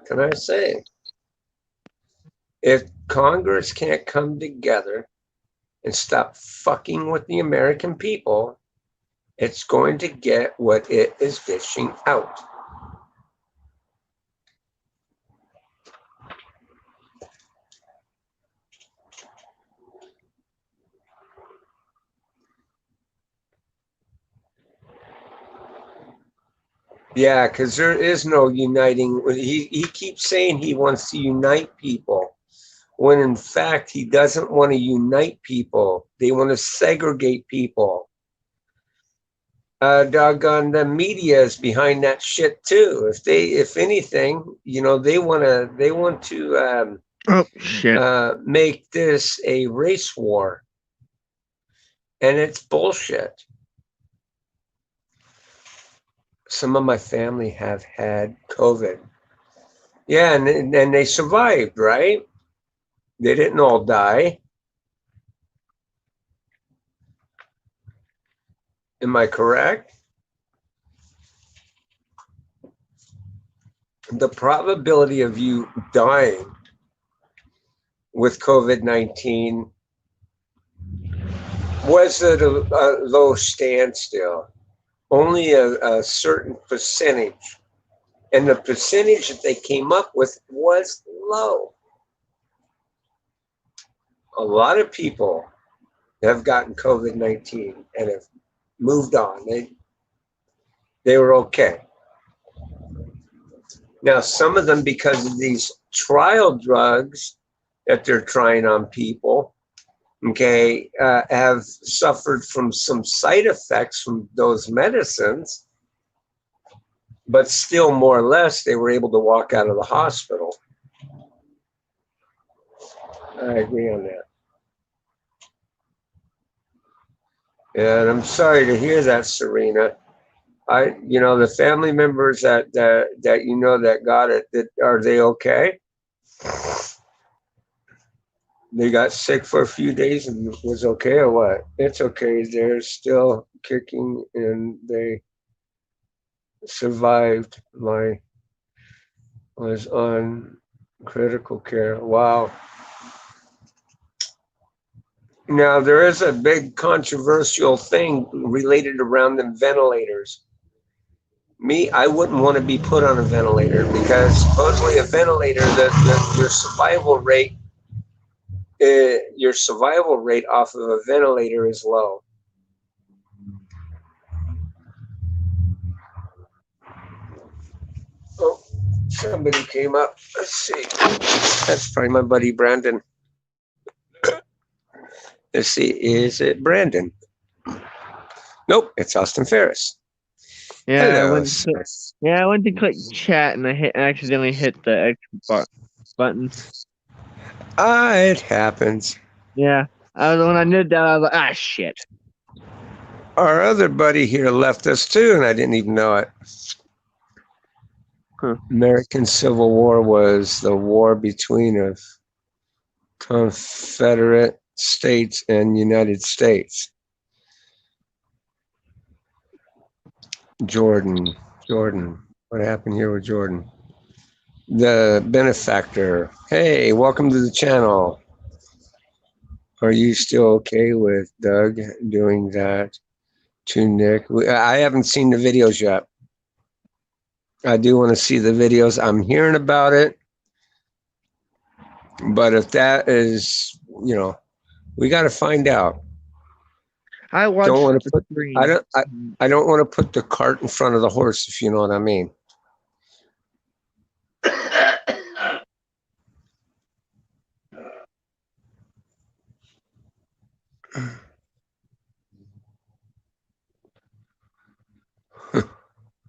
can I say, if Congress can't come together and stop fucking with the American people, it's going to get what it is dishing out. Yeah, because there is no uniting. He keeps saying he wants to unite people, when in fact he doesn't want to unite people. They want to segregate people. Doggone the media is behind that shit too. If anything, you know, they want to Oh shit! make this a race war, and it's bullshit. Some of my family have had COVID. Yeah, and they survived, right? They didn't all die. Am I correct? The probability of you dying with COVID-19 was at a low standstill. Only a certain percentage. And the percentage that they came up with was low. A lot of people have gotten COVID-19 and have moved on. They were okay. Now, some of them, because of these trial drugs that they're trying on people, okay, have suffered from some side effects from those medicines, but still, more or less, they were able to walk out of the hospital. I agree on that. And I'm sorry to hear that, Serena. You know, the family members that you know that got it, are they okay? They got sick for a few days and was okay or what? It's okay. They're still kicking and they survived. I was on critical care. Wow. Now, there is a big controversial thing related around the ventilators. Me, I wouldn't want to be put on a ventilator because supposedly a ventilator, your survival rate your survival rate off of a ventilator is low. Oh, somebody came up. Let's see. That's probably my buddy Brandon. Let's see. Is it Brandon? Nope, it's Austin Ferris. Yeah, Hello. I went to click chat and I accidentally hit the X button. It happens. Yeah, when I knew that, I was like, ah, shit. Our other buddy here left us too, and I didn't even know it. Huh. American Civil War was the war between a Confederate States and United States. Jordan, what happened here with Jordan? The benefactor. Hey, welcome to the channel. Are you still okay with Doug doing that to Nick? I haven't seen the videos yet. I do want to see the videos. I'm hearing about it. But if that is, we got to find out. I watched Don't want to the put, screen. I don't want to put the cart in front of the horse, if you know what I mean.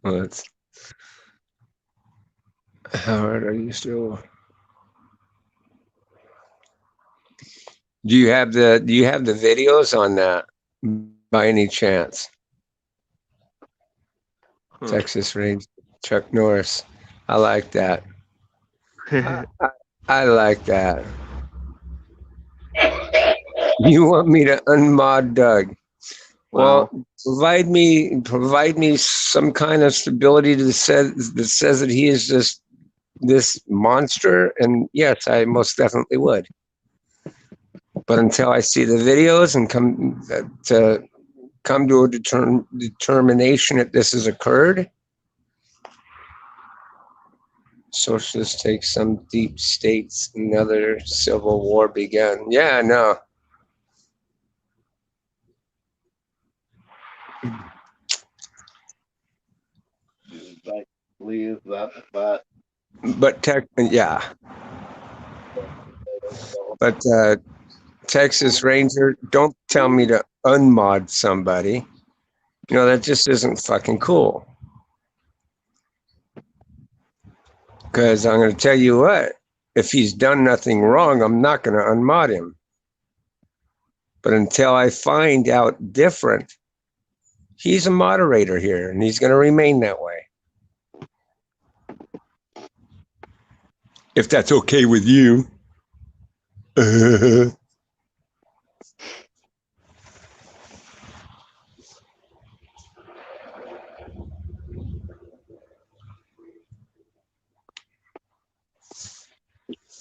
Well, Howard, are you still? Do you have the videos on that by any chance? Texas Range, Chuck Norris. I like that. I like that. You want me to unmod Doug? Well, provide me some kind of stability that says that he is just this monster, and yes, I most definitely would. But until I see the videos and come to a determination that this has occurred, socialists take some deep states, another civil war began. Yeah, no. But Texas Ranger, don't tell me to unmod somebody. That just isn't fucking cool. Because I'm going to tell you what, if he's done nothing wrong, I'm not going to unmod him. But until I find out different, he's a moderator here, and he's going to remain that way. If that's okay with you.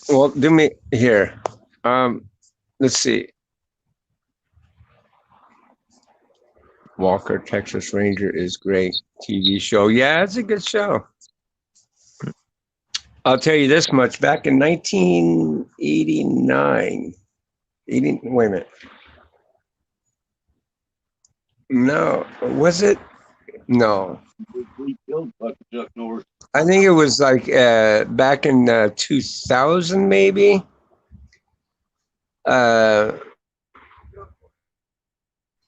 Well, do me here. Let's see. Walker, Texas Ranger is great TV show. Yeah, it's a good show. I'll tell you this much. Back in 1989, wait a minute. No, was it? No. I think it was like back in 2000, maybe.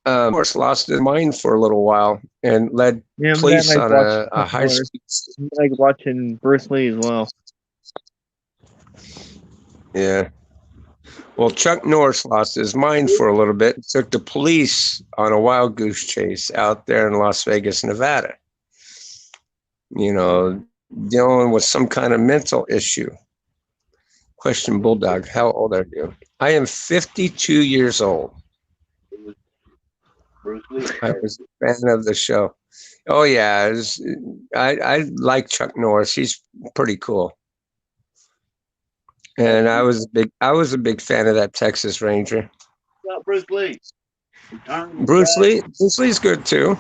Morse lost his mind for a little while and led police on a high speed. Like watching Bruce Lee as well. Yeah. Well, Chuck Norris lost his mind for a little bit and took the police on a wild goose chase out there in Las Vegas, Nevada. Dealing with some kind of mental issue. Question, Bulldog, how old are you? I am 52 years old. I was a fan of the show. Oh yeah, I like Chuck Norris. He's pretty cool. And I was a big fan of that Texas Ranger. Bruce Lee. Bruce Lee's good too.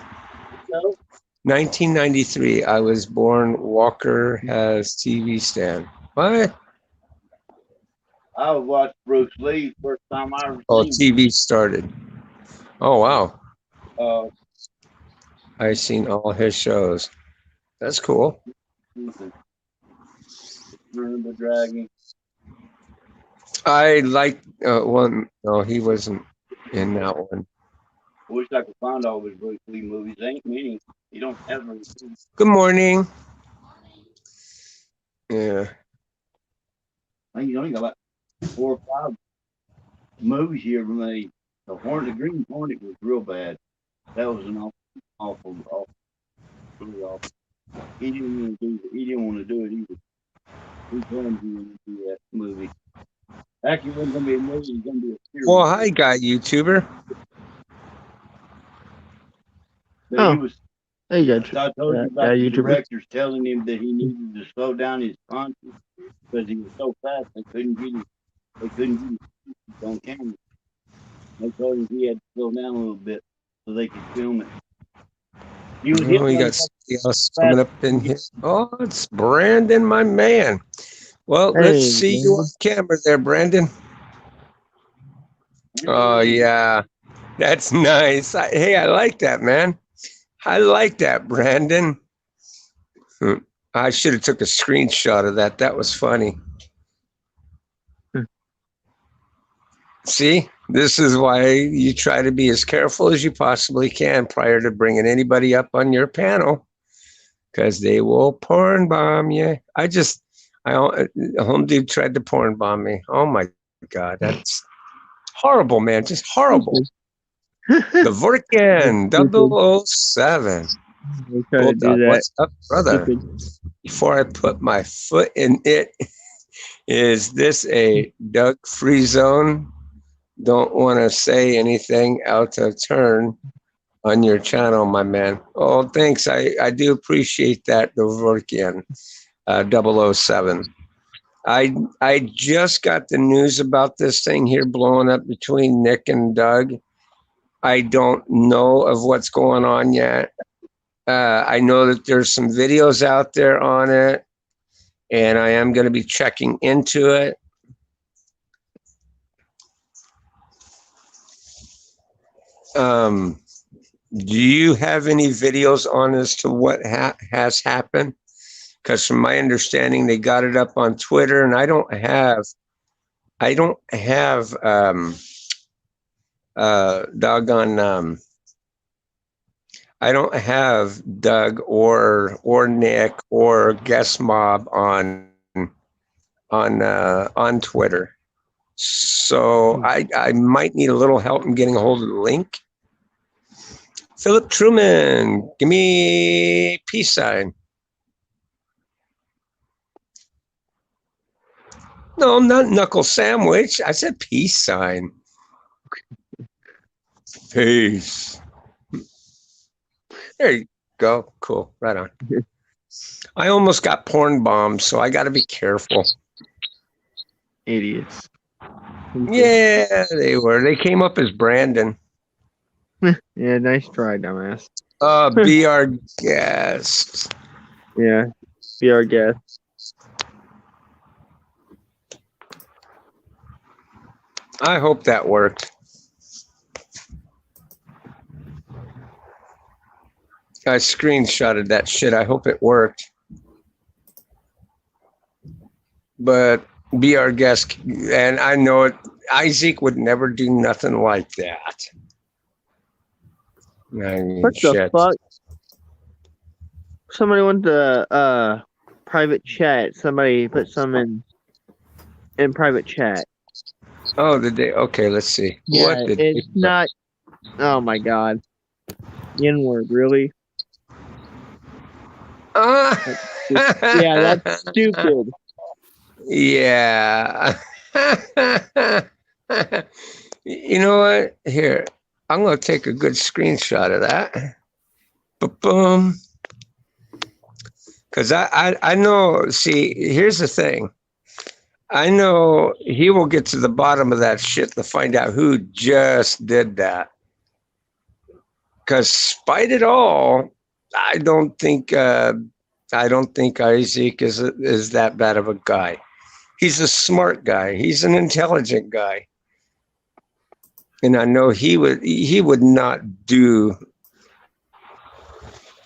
1993. I was born. Walker has TV stand. What? I watched Bruce Lee first time I ever Oh, seen TV started. Oh wow, him. I've seen all his shows. That's cool. Return of the Dragon. I like one. No, he wasn't in that one. I wish I could find all his Bruce Lee movies. Ain't many. You don't have them. Good morning. Yeah. I think you only got about 4 or 5 movies he ever made. The Green Hornet was real bad. That was an awful, really awful. He didn't want to do it. He didn't want to do it either. He told him he didn't do that movie. Actually, it wasn't going to be a movie. It was going to be a series. Well, hi, guy YouTuber. But he was. There you go. I told you Yeah, about the YouTuber. directors telling him that he needed to slow down his punches because he was so fast they couldn't get him. They couldn't get him on camera. They told him he had to slow down a little bit so they could film it. He was Oh, we got somebody else coming up in here. Oh, it's Brandon, my man. Well, let's Hey, see you on camera there, Brandon. Oh, yeah. That's nice. Hey, I like that, man. I like that, Brandon. I should have took a screenshot of that. That was funny. See, this is why you try to be as careful as you possibly can prior to bringing anybody up on your panel, because they will porn bomb you. Home Dude tried to porn bomb me. Oh my God, that's horrible, man. Just horrible. The Vorkian 007. Bulldog, what's up, brother? Before I put my foot in it, is this a Doug-free zone? Don't want to say anything out of turn on your channel, my man. Oh, thanks. I do appreciate that, Dvorkian 007. I just got the news about this thing here blowing up between Nick and Doug. I don't know of what's going on yet. I know that there's some videos out there on it, and I am going to be checking into it. Do you have any videos on as to what has happened? Because from my understanding, they got it up on Twitter, and I don't have doggone I don't have Doug or Nick or Guest Mob on Twitter. So I might need a little help in getting a hold of the link. Philip Truman, give me peace sign. No, not knuckle sandwich. I said peace sign. Peace. There you go. Cool. Right on. I almost got porn bombed, so I got to be careful. Idiots. Yeah, they were. They came up as Brandon. Yeah, nice try, dumbass. Be our guest. Yeah, be our guest. I hope that worked. I screenshotted that shit. I hope it worked. But be our guest. And I know it. Isaac would never do nothing like that. I mean, What the fuck? Somebody went to private chat. Somebody put some in private chat. Oh, did they? Okay, let's see. Yeah, What did it's not. Oh my god. N-word, really? Yeah, that's stupid. Yeah. You know what? Here, I'm going to take a good screenshot of that. Boom. Because I know, see, here's the thing. I know he will get to the bottom of that shit to find out who just did that. Because despite it all, I don't think Isaac is that bad of a guy. He's a smart guy. He's an intelligent guy. And I know he would not do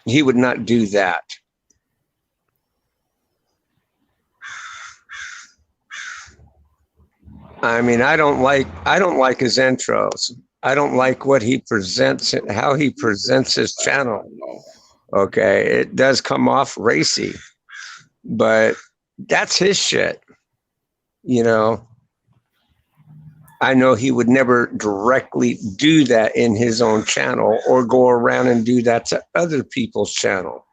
that. I mean, I don't like his intros. I don't like what he presents, how he presents his channel. Okay, it does come off racy, but that's his shit. You know, I know he would never directly do that in his own channel or go around and do that to other people's channel.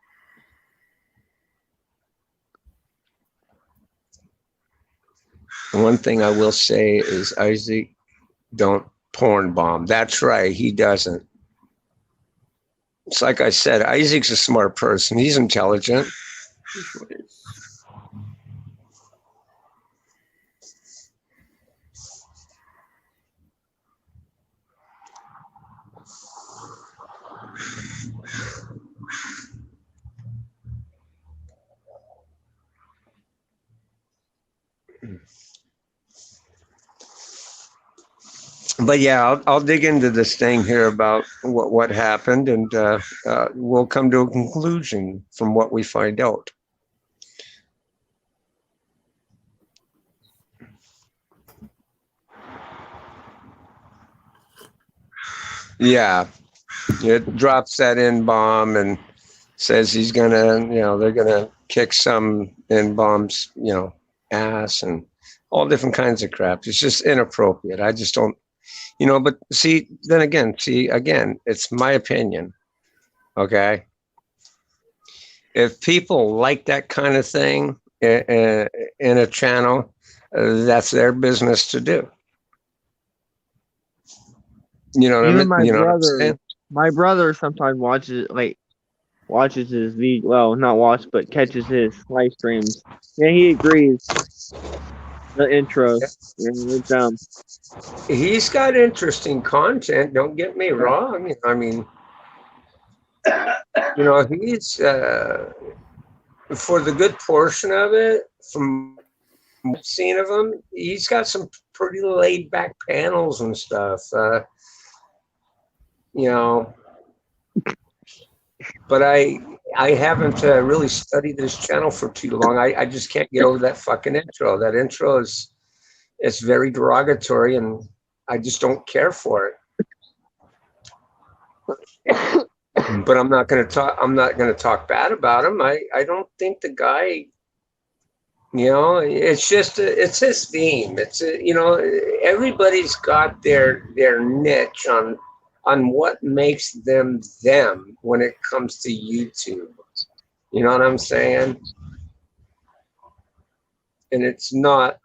One thing I will say is Isaac don't porn bomb. That's right, he doesn't. It's like I said, Isaac's a smart person. He's intelligent. Which one is? But yeah, I'll dig into this thing here about what happened, and we'll come to a conclusion from what we find out. Yeah, it drops that in bomb and says he's gonna, they're gonna kick some in bombs, ass and all different kinds of crap. It's just inappropriate. I just don't. But then again, it's my opinion. Okay. If people like that kind of thing in a channel, that's their business to do. You know what I mean? What I'm saying? My brother sometimes watches his video. Well, not watch, but catches his live streams. Yeah, he agrees. The intro. Yeah, He's got interesting content. Don't get me wrong. I mean, he's for the good portion of it. From what I've seen of him, he's got some pretty laid back panels and stuff. But I haven't really studied this channel for too long. I just can't get over that fucking intro. That intro it's very derogatory, and I just don't care for it. But I'm not going to talk bad about him. I don't think the guy, it's just it's his theme. It's everybody's got their niche on what makes them when it comes to YouTube. You know what I'm saying? And it's not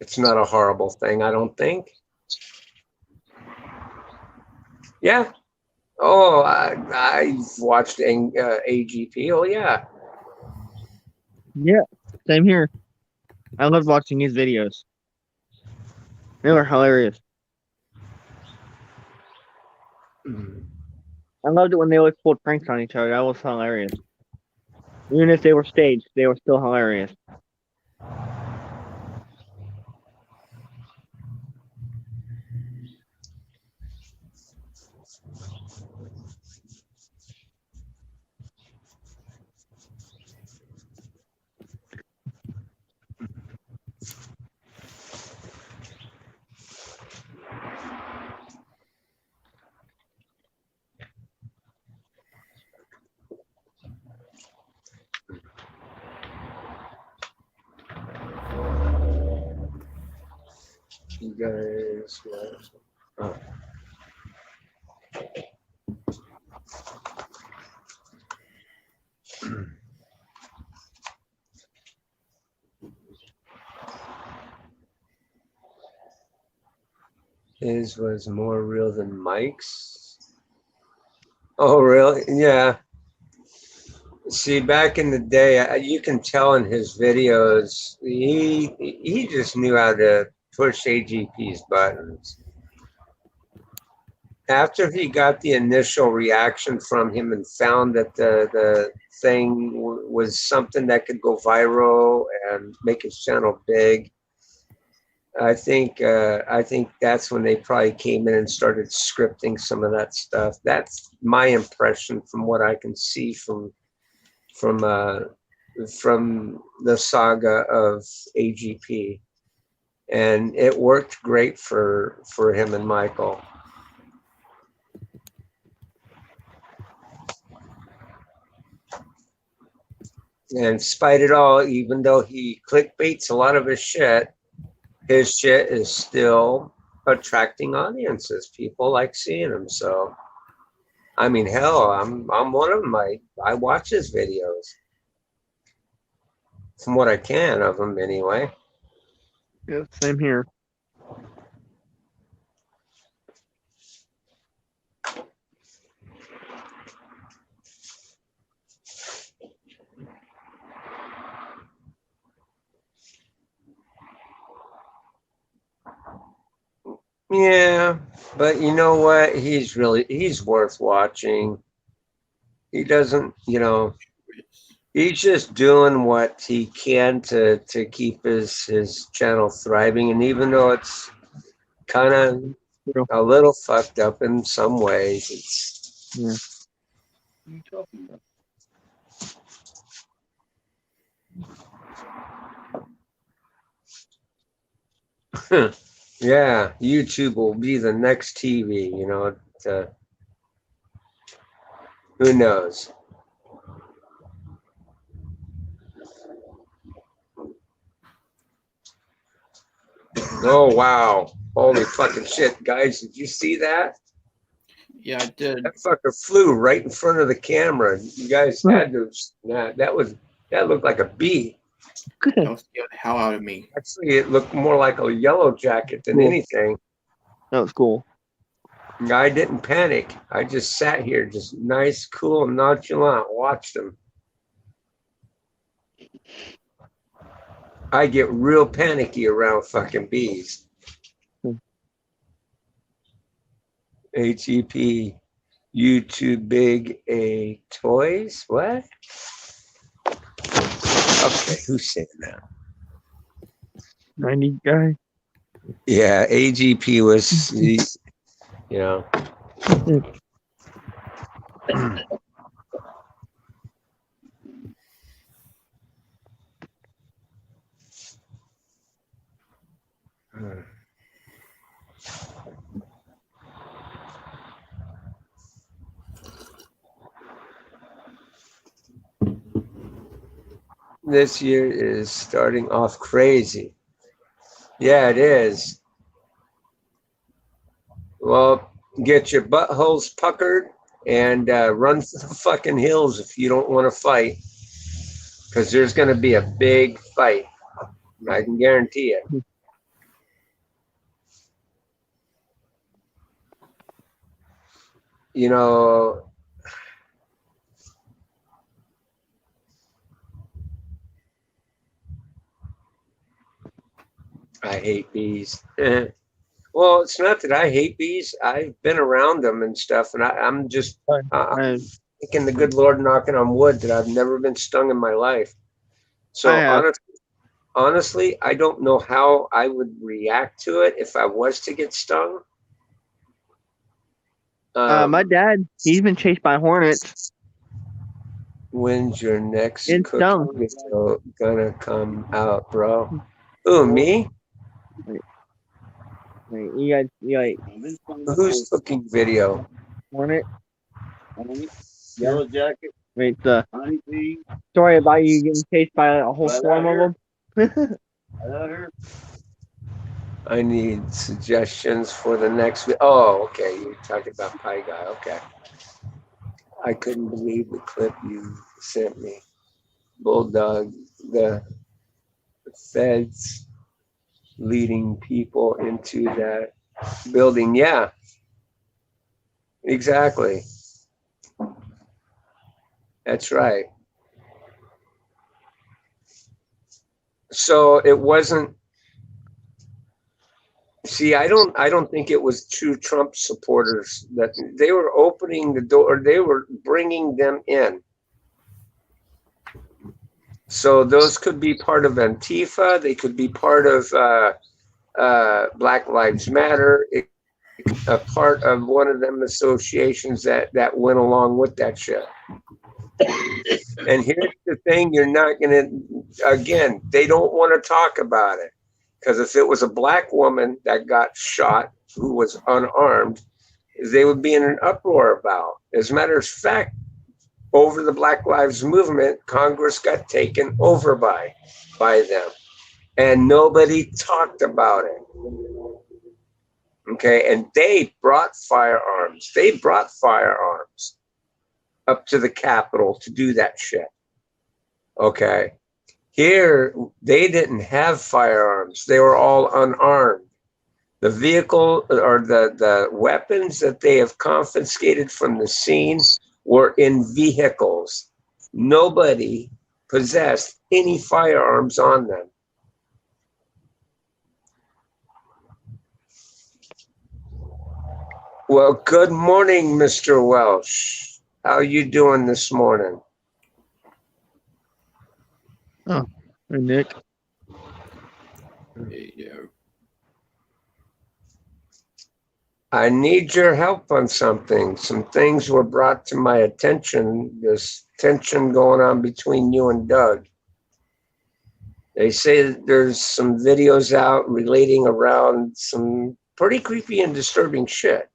a horrible thing, I don't think. Yeah. Oh, I've watched AGP. Oh, yeah. Yeah, same here. I loved watching his videos. They were hilarious. I loved it when they always pulled pranks on each other. That was hilarious. Even if they were staged, they were still hilarious. You guys, oh. His was more real than Mike's. Oh, really? Yeah. See, back in the day, you can tell in his videos, he just knew how to push AGP's buttons. after he got the initial reaction from him and found that the thing was something that could go viral and make his channel big, I think that's when they probably came in and started scripting some of that stuff. That's my impression from what I can see from uh, from the saga of AGP, and it worked great for him and Michael. And despite it all, even though he clickbaits a lot of his shit is still attracting audiences. People like seeing him. So, I mean, hell, I'm one of them. I watch his videos from what I can of them anyway. Yeah, same here. Yeah, but you know what? He's worth watching. He doesn't, he's just doing what he can to keep his channel thriving. And even though it's kind of True. a little fucked up in some ways, it's Yeah. What are you talking about? yeah, YouTube will be the next TV, who knows? Oh, wow. Holy fucking shit, guys. Did you see that? Yeah, I did. That fucker flew right in front of the camera. You guys had to, that looked like a bee. That was scared the hell out of me. Actually, it looked more like a yellow jacket than Cool. anything. That was cool. I didn't panic. I just sat here, just nice, cool, nonchalant, watched him. I get real panicky around fucking bees. HEP, YouTube big A toys? What? Okay, who's saying that? 90 guy. Yeah, AGP was, this year is starting off crazy. Yeah, it is. Well, get your buttholes puckered and run for the fucking hills if you don't want to fight. Because there's going to be a big fight. I can guarantee it. You know, I hate bees. Well, it's not that I hate bees. I've been around them and stuff, and I'm just I thanking the good Lord, knocking on wood, that I've never been stung in my life. So have. honestly, I don't know how I would react to it if I was to get stung. My dad, he's been chased by hornets. When's your next And cooking stung. video gonna come out, bro? Ooh, me? Like, you Who's cooking video? hornet. Yellow jacket, Wait, the honeybee, story about you getting chased by a whole Right swarm out of them. udder. I need suggestions for the next video. Oh, okay. You're talking about Pie Guy. Okay. I couldn't believe the clip you sent me. Bulldog, the feds leading people into that building. Yeah, exactly. That's right. So it wasn't See, I don't think it was true Trump supporters that they were opening the door. They were bringing them in. So those could be part of Antifa. They could be part of Black Lives Matter. It, a part of one of them associations that went along with that shit. And here's the thing: you're not gonna. Again, they don't want to talk about it because if it was a black woman that got shot who was unarmed, they would be in an uproar about. As a matter of fact, over the Black Lives Movement, Congress got taken over by them, and nobody talked about it. Okay, and they brought firearms. They brought firearms up to the Capitol to do that shit. Okay, here they didn't have firearms. They were all unarmed. The vehicle or the weapons that they have confiscated from the scene were in vehicles. Nobody possessed any firearms on them. Well, good morning, Mr. Welsh. How you doing this morning? Hey, Nick. Yeah. I need your help on something. Some things were brought to my attention. This tension going on between you and Doug. They say that there's some videos out relating around some pretty creepy and disturbing shit.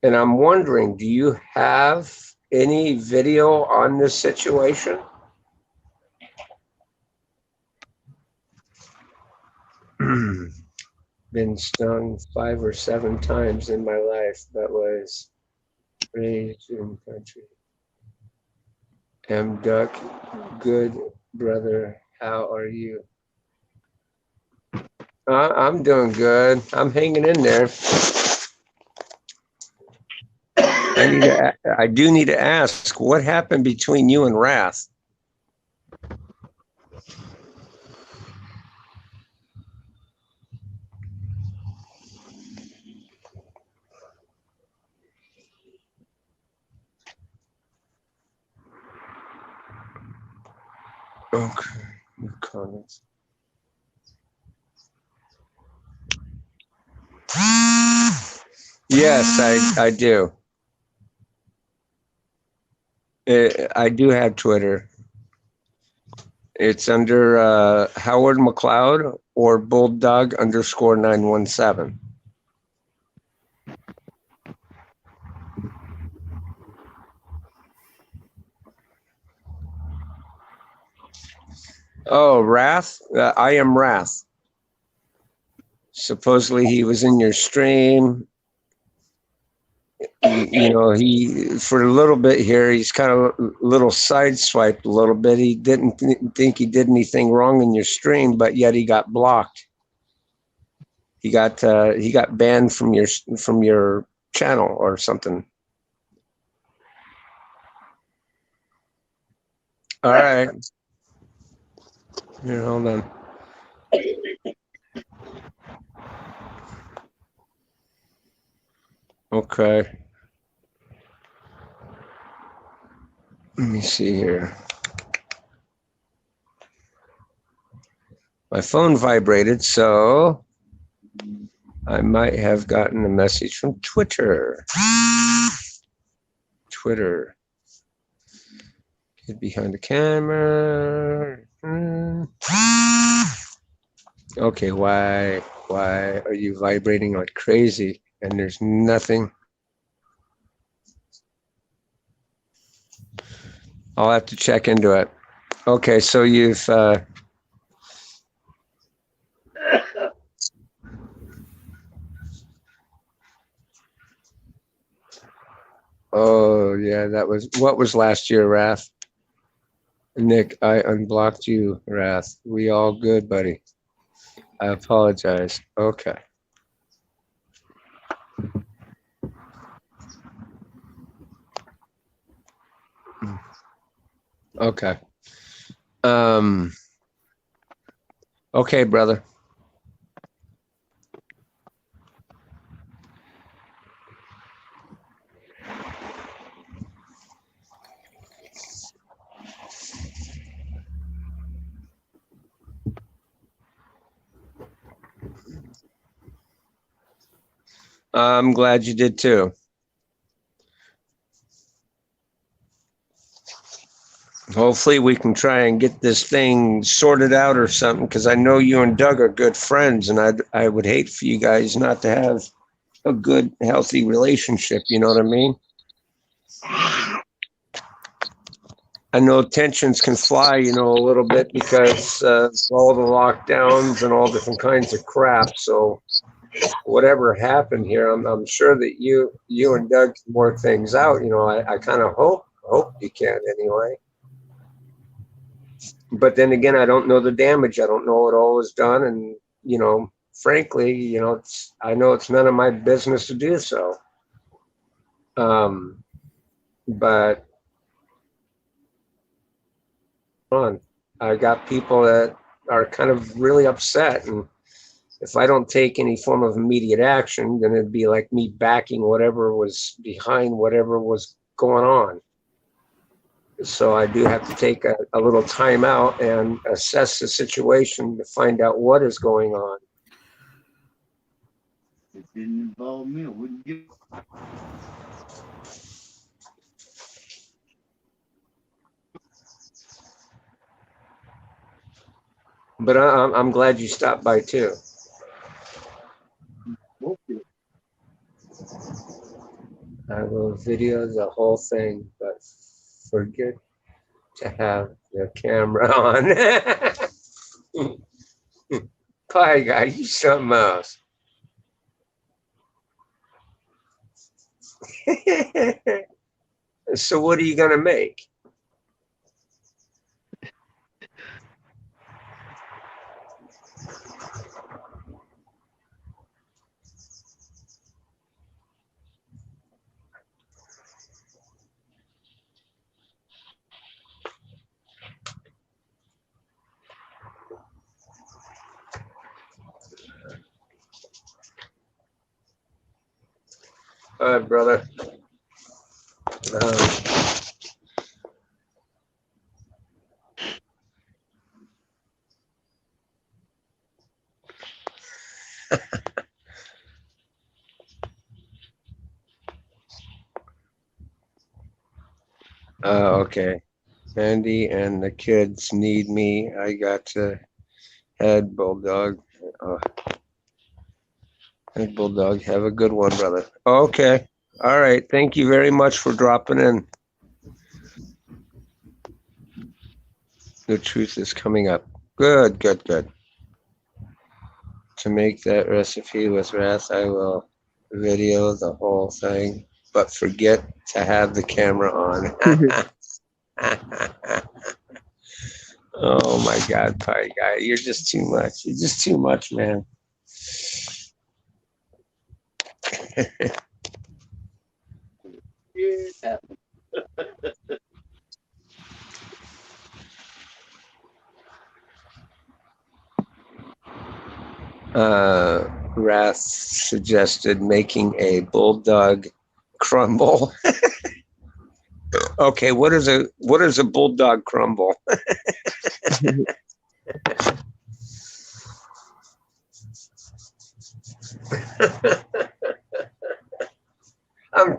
And I'm wondering, do you have any video on this situation? Been stung 5 or 7 times in my life. That was raised in country. M. Duck, good brother. How are you? I'm doing good. I'm hanging in there. I do need to ask, what happened between you and Wrath? Okay, no comments. Yes, I do. I do have Twitter. It's under Howard McLeod or bulldog underscore 917. Oh, Wrath? I am Wrath. Supposedly he was in your stream. You know, he for a little bit here, he's kind of a little sideswiped a little bit. He didn't think he did anything wrong in your stream, but yet he got blocked. He got banned from your channel or something. All right. Here, hold on. Okay. Let me see here. My phone vibrated, so I might have gotten a message from Twitter. Twitter. Get behind the camera. Okay, why are you vibrating like crazy? And there's nothing. I'll have to check into it. Okay, so you've oh yeah, that was what was last year, Wrath? Nick, I unblocked you, Wrath. We all good, buddy. I apologize. Okay. Okay. Okay, brother. I'm glad you did too. Hopefully we can try and get this thing sorted out or something, because I know you and Doug are good friends, and I would hate for you guys not to have a good, healthy relationship. You know what I mean? I know tensions can fly, a little bit because all the lockdowns and all different kinds of crap. So whatever happened here, I'm sure that you and Doug can work things out. I kind of hope you can anyway. But then again, I don't know the damage. I don't know what all was done, and frankly, I know it's none of my business to do so. But I got people that are kind of really upset, and if I don't take any form of immediate action, then it'd be like me backing whatever was behind whatever was going on. So I do have to take a little time out and assess the situation to find out what is going on. It didn't involve me. I wouldn't give. But I'm glad you stopped by too. I will video the whole thing, but forget to have the camera on. Pie guy, you something else. So what are you gonna make? All right, brother. Okay. Andy and the kids need me. I got to head, Bulldog. Head, Bulldog. Have a good one, brother. Okay. All right. Thank you very much for dropping in. The truth is coming up. Good, good, good. To make that recipe with wrath, I will video the whole thing, but forget to have the camera on. Oh my God, Pie Guy, you're just too much. You're just too much, man. Yeah. Wrath suggested making a bulldog crumble. Okay, what is a bulldog crumble? I'm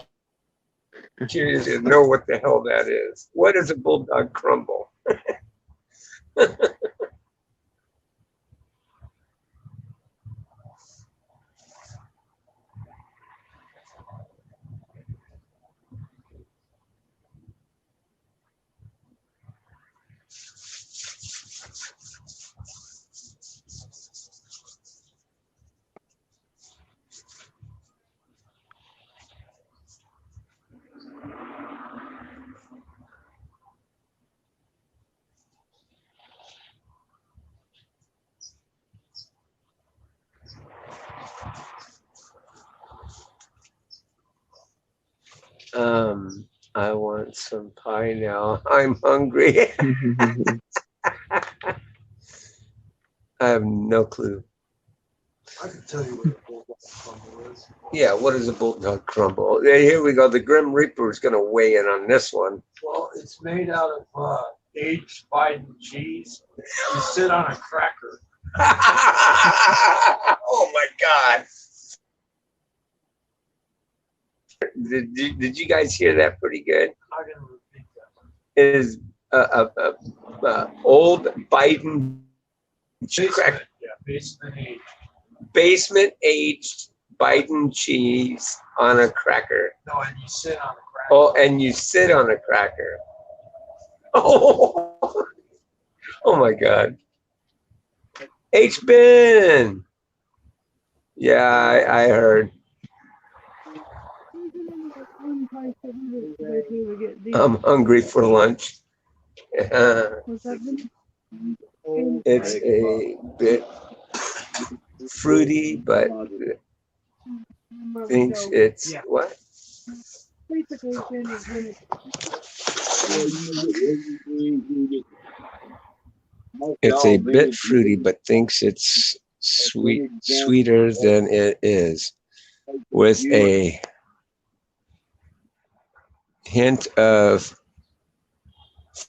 curious to know what the hell that is. What is a bulldog crumble? I want some pie now. I'm hungry. I have no clue. I can tell you what a bulldog crumble is. Yeah, what is a bulldog crumble? Yeah, here we go. The Grim Reaper is going to weigh in on this one. Well, it's made out of aged Biden cheese. You sit on a cracker. Oh my God. Did you guys hear that pretty good? I can repeat that. Is old Biden crack Basement age. basement aged Biden cheese on a cracker. No, and you sit on the crack. Oh, and you sit on a cracker. Oh, oh my God. H. Ben. Yeah, I heard. I'm hungry for lunch. It's a bit fruity, but thinks it's what? It's a bit fruity, but thinks it's sweeter than it is, with a hint of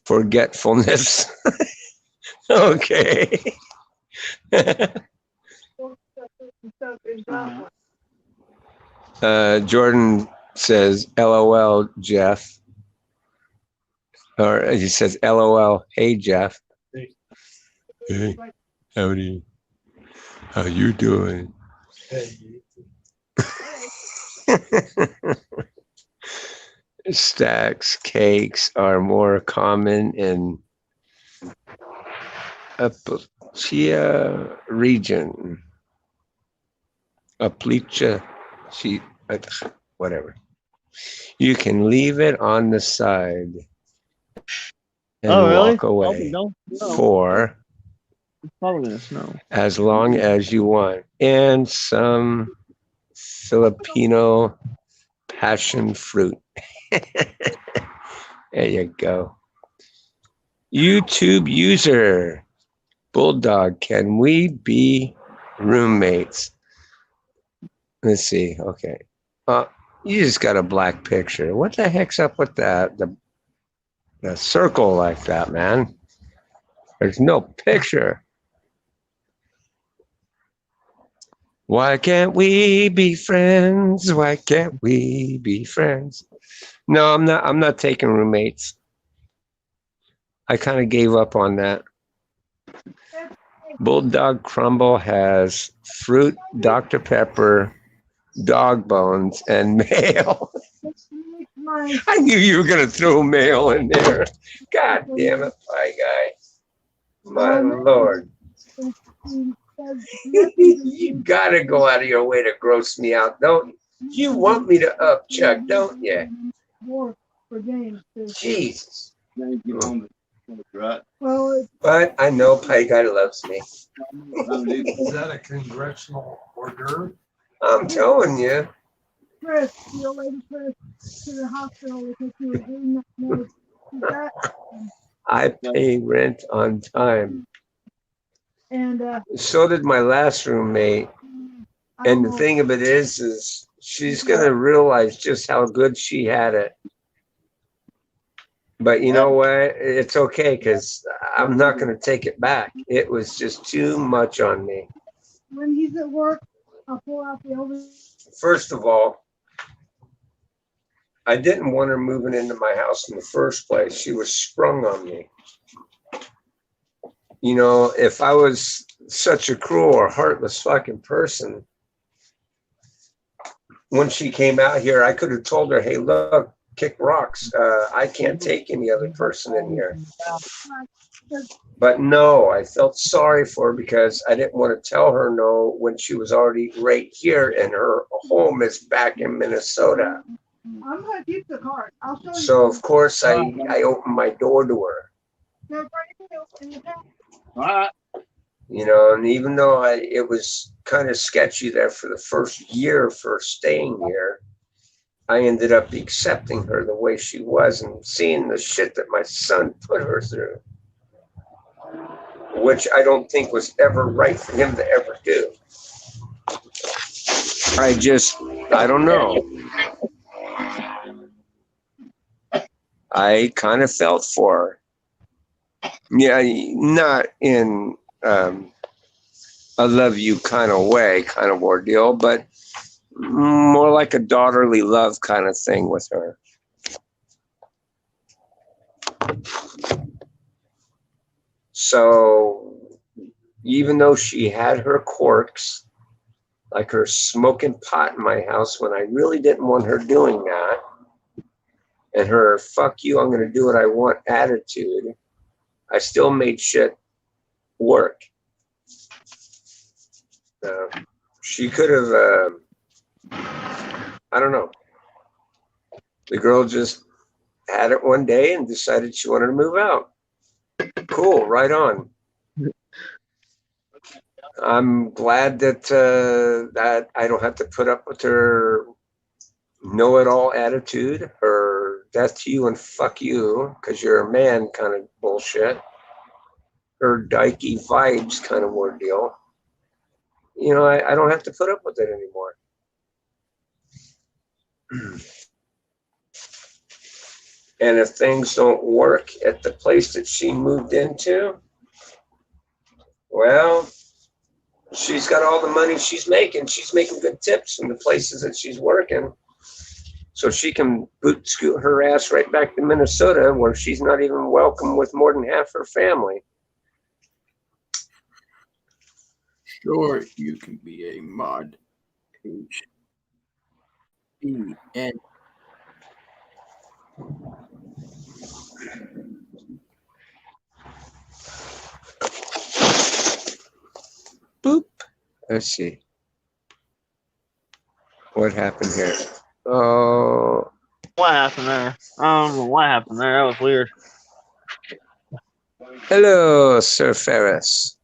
forgetfulness. Okay. Jordan says, LOL, Jeff. Or he says, LOL, hey, Jeff. Hey, howdy. How you doing? Stacks cakes are more common in Appalachia region. Appalachia, whatever. You can leave it on the side and walk away for as long as you want. And some Filipino passion fruit. There you go. YouTube user, Bulldog, can we be roommates? Let's see. Okay. You just got a black picture. What the heck's up with that? The circle like that, man. There's no picture. Why can't we be friends? Why can't we be friends? No, I'm not taking roommates. I kind of gave up on that. Bulldog Crumble has fruit, Dr. Pepper, dog bones, and mayo. I knew you were going to throw mayo in there. God damn it, Pie Guy. My Lord. You got to go out of your way to gross me out, don't you? You want me to up Chuck, don't you? Jesus. But I know Pie Guy loves me. Is that a congressional order? I'm telling you. Chris, the old lady Chris, to the hospital because she was doing that. I pay rent on time. And so did my last roommate. And the thing of it is she's gonna realize just how good she had it. But you know what? It's okay because I'm not gonna take it back. It was just too much on me. When he's at work, I'll pull out the oven. First of all, I didn't want her moving into my house in the first place. She was sprung on me. You know, if I was such a cruel or heartless fucking person, when she came out here, I could have told her, hey, look, kick rocks. I can't take any other person in here. But no, I felt sorry for her because I didn't want to tell her no when she was already right here and her home is back in Minnesota. I'm going to keep the card. I'll show you. So, of course, I opened my door to her. You know, and even though it was kind of sketchy there for the first year for staying here, I ended up accepting her the way she was and seeing the shit that my son put her through, which I don't think was ever right for him to ever do. I don't know. I kind of felt for her. Yeah, not in a love you kind of way, kind of ordeal, but more like a daughterly love kind of thing with her. So even though she had her quirks, like her smoking pot in my house when I really didn't want her doing that, and her fuck you, I'm going to do what I want attitude, I still made shit work. She could have, I don't know. The girl just had it one day and decided she wanted to move out. Cool, right on. I'm glad that that I don't have to put up with her know-it-all attitude, her death to you and fuck you because you're a man kind of bullshit, her dykey vibes kind of ordeal. You know, I don't have to put up with it anymore. And if things don't work at the place that she moved into, well, she's got all the money she's making. She's making good tips in the places that she's working. So she can boot scoot her ass right back to Minnesota where she's not even welcome with more than half her family. Sure, you can be a mod. H-E-N. Boop. Let's see. What happened here? Oh, What happened there? I don't know what happened there. That was weird. hello, Sir Ferris.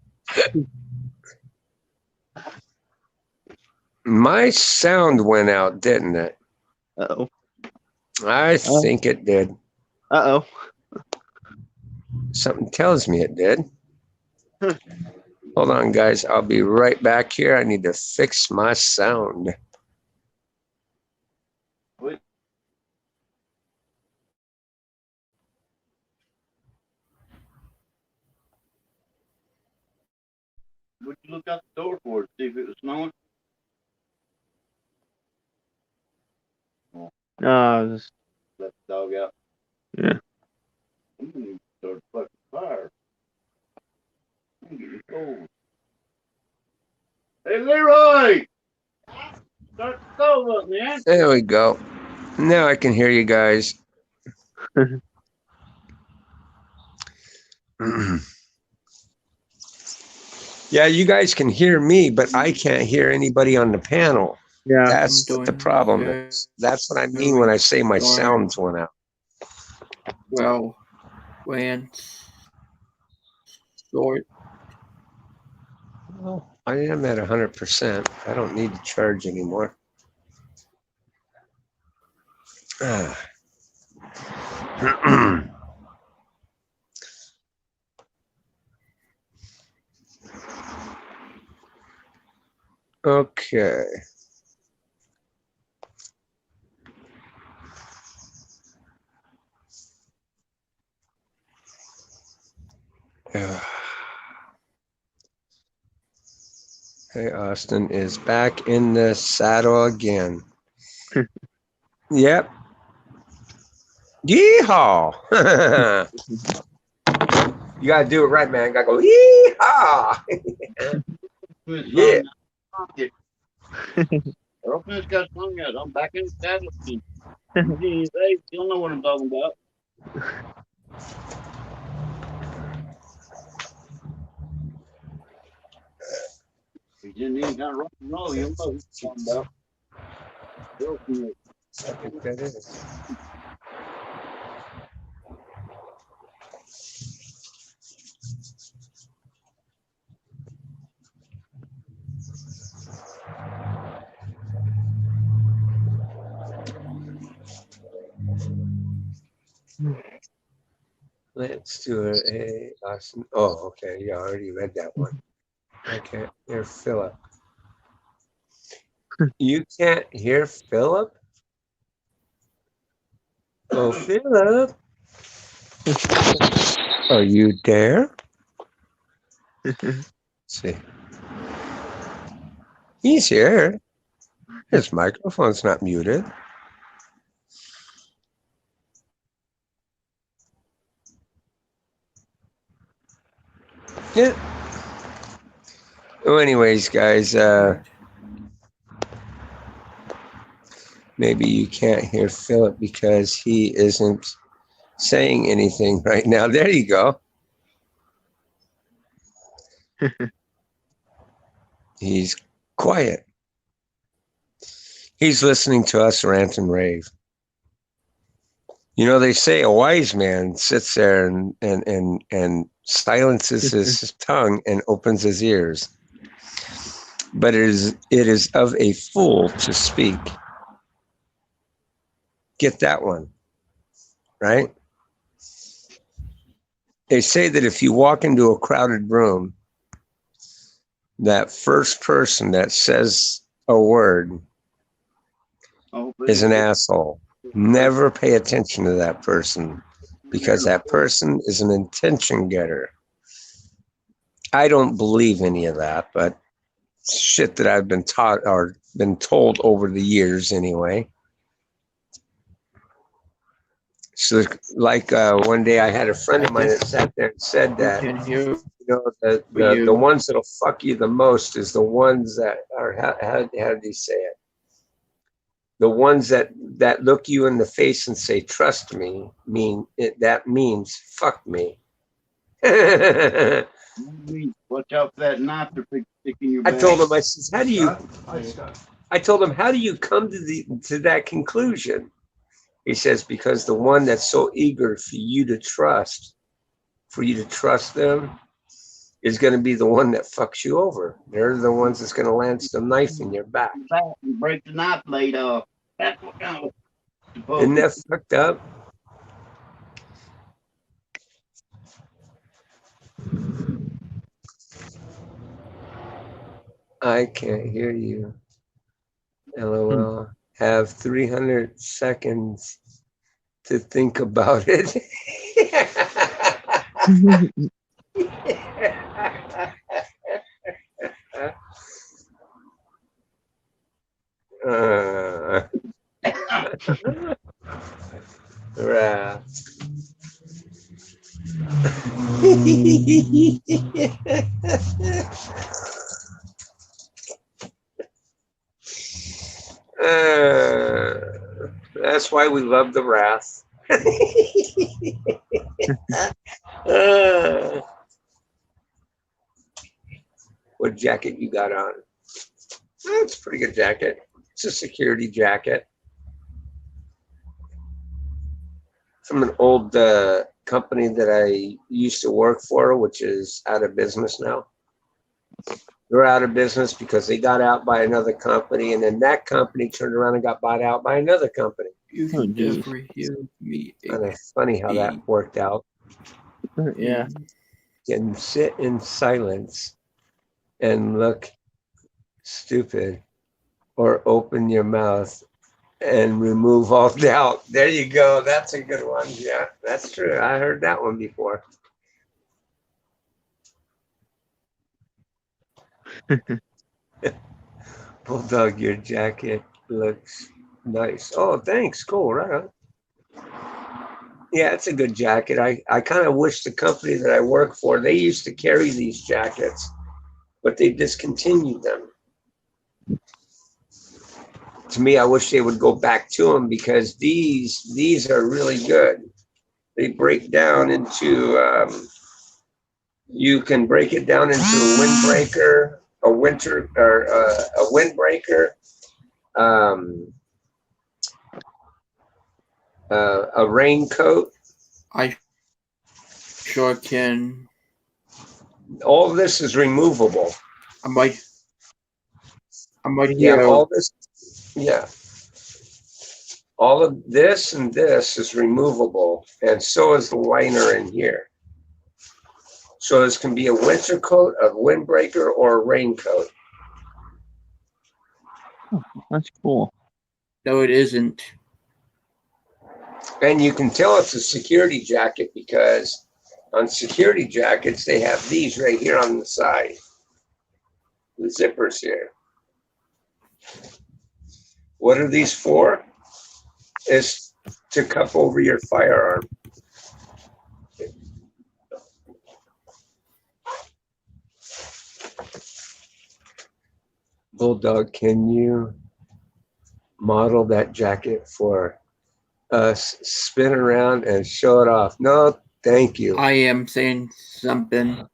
My sound went out, didn't it? Uh-oh. I think it did. Uh-oh. Something tells me it did. Hold on, guys. I'll be right back here. I need to fix my sound. What'd you look out the door for to see if it was snowing? Just, Let the dog out. yeah. I'm gonna start a fucking fire. I'm getting cold. Hey, Leroy! Start the stove up, man. There we go. Now I can hear you guys. Yeah, you guys can hear me, but I can't hear anybody on the panel. Yeah. That's the problem. That's what I mean when I say my sounds went out. Well, when sort Well, I am at 100%. I don't need to charge anymore. Okay. Hey, Austin is back in the saddle again. Yep. Yeehaw! You gotta do it right, man. You gotta go yeehaw! Yeah. Girlfriend's got something yet. I'm back in the saddle again. Jeez, hey, you don't know what I'm talking about. He's in any kind of rock and roll, you know what I'm talking about. Girlfriend. I think that is. Let's do it. Hey, Austin. Oh, okay. You already read that one. I can't hear Philip. You can't hear Philip? Oh, Philip. Are you there? Let's see. He's here. His microphone's not muted. Yeah. Well, anyways, guys, maybe you can't hear Philip because he isn't saying anything right now. There you go. He's quiet. He's listening to us rant and rave. You know, they say a wise man sits there and silences his tongue and opens his ears. But it is of a fool to speak. Get that one, right? They say that if you walk into a crowded room, that first person that says a word is an asshole. Never pay attention to that person because that person is an attention getter. I don't believe any of that, but shit that I've been taught or been told over the years anyway. So like one day I had a friend of mine that sat there and said that, Can hear you know, the you. ones that'll fuck you the most is the ones that are, how did he say it? The ones that look you in the face and say, trust me, that means fuck me. Watch out for that knife to stick in your I back. told him, I says, how do you, I told him, how do you come to that conclusion? He says, because the one that's so eager for you to trust them, is going to be the one that fucks you over. They're the ones that's going to lance the knife in your back. And break the knife blade off. That's what kind of. Isn't that fucked up? I can't hear you. LOL. Have 300 seconds to think about it. Right. That's why we love the wrath. What jacket you got on? It's a pretty good jacket. It's a security jacket from an old company that I used to work for, which is out of business now. They're out of business because they got out by another company, and then that company turned around and got bought out by another company. You can never hear me. And it's funny how that worked out. Yeah. You can sit in silence and look stupid, or open your mouth and remove all doubt. There you go. That's a good one. Yeah, that's true. I heard that one before. Bulldog, your jacket looks nice. Oh, thanks. Cool. Right on. Yeah, it's a good jacket. I kind of wish the company that I work for, they used to carry these jackets, but they discontinued them. To me, I wish they would go back to them because these are really good. They break down into, you can break it down into a windbreaker, a windbreaker, a raincoat. I sure can. All of this is removable. I might Yeah, hear. all this. Yeah. All of this and this is removable, and so is the liner in here. So this can be a winter coat, a windbreaker, or a raincoat. That's cool. No, it isn't. And you can tell it's a security jacket because on security jackets, they have these right here on the side. The zippers here. What are these for? Is to cup over your firearm. Bulldog, can you model that jacket for us? Spin around and show it off. No, thank you. I am saying something.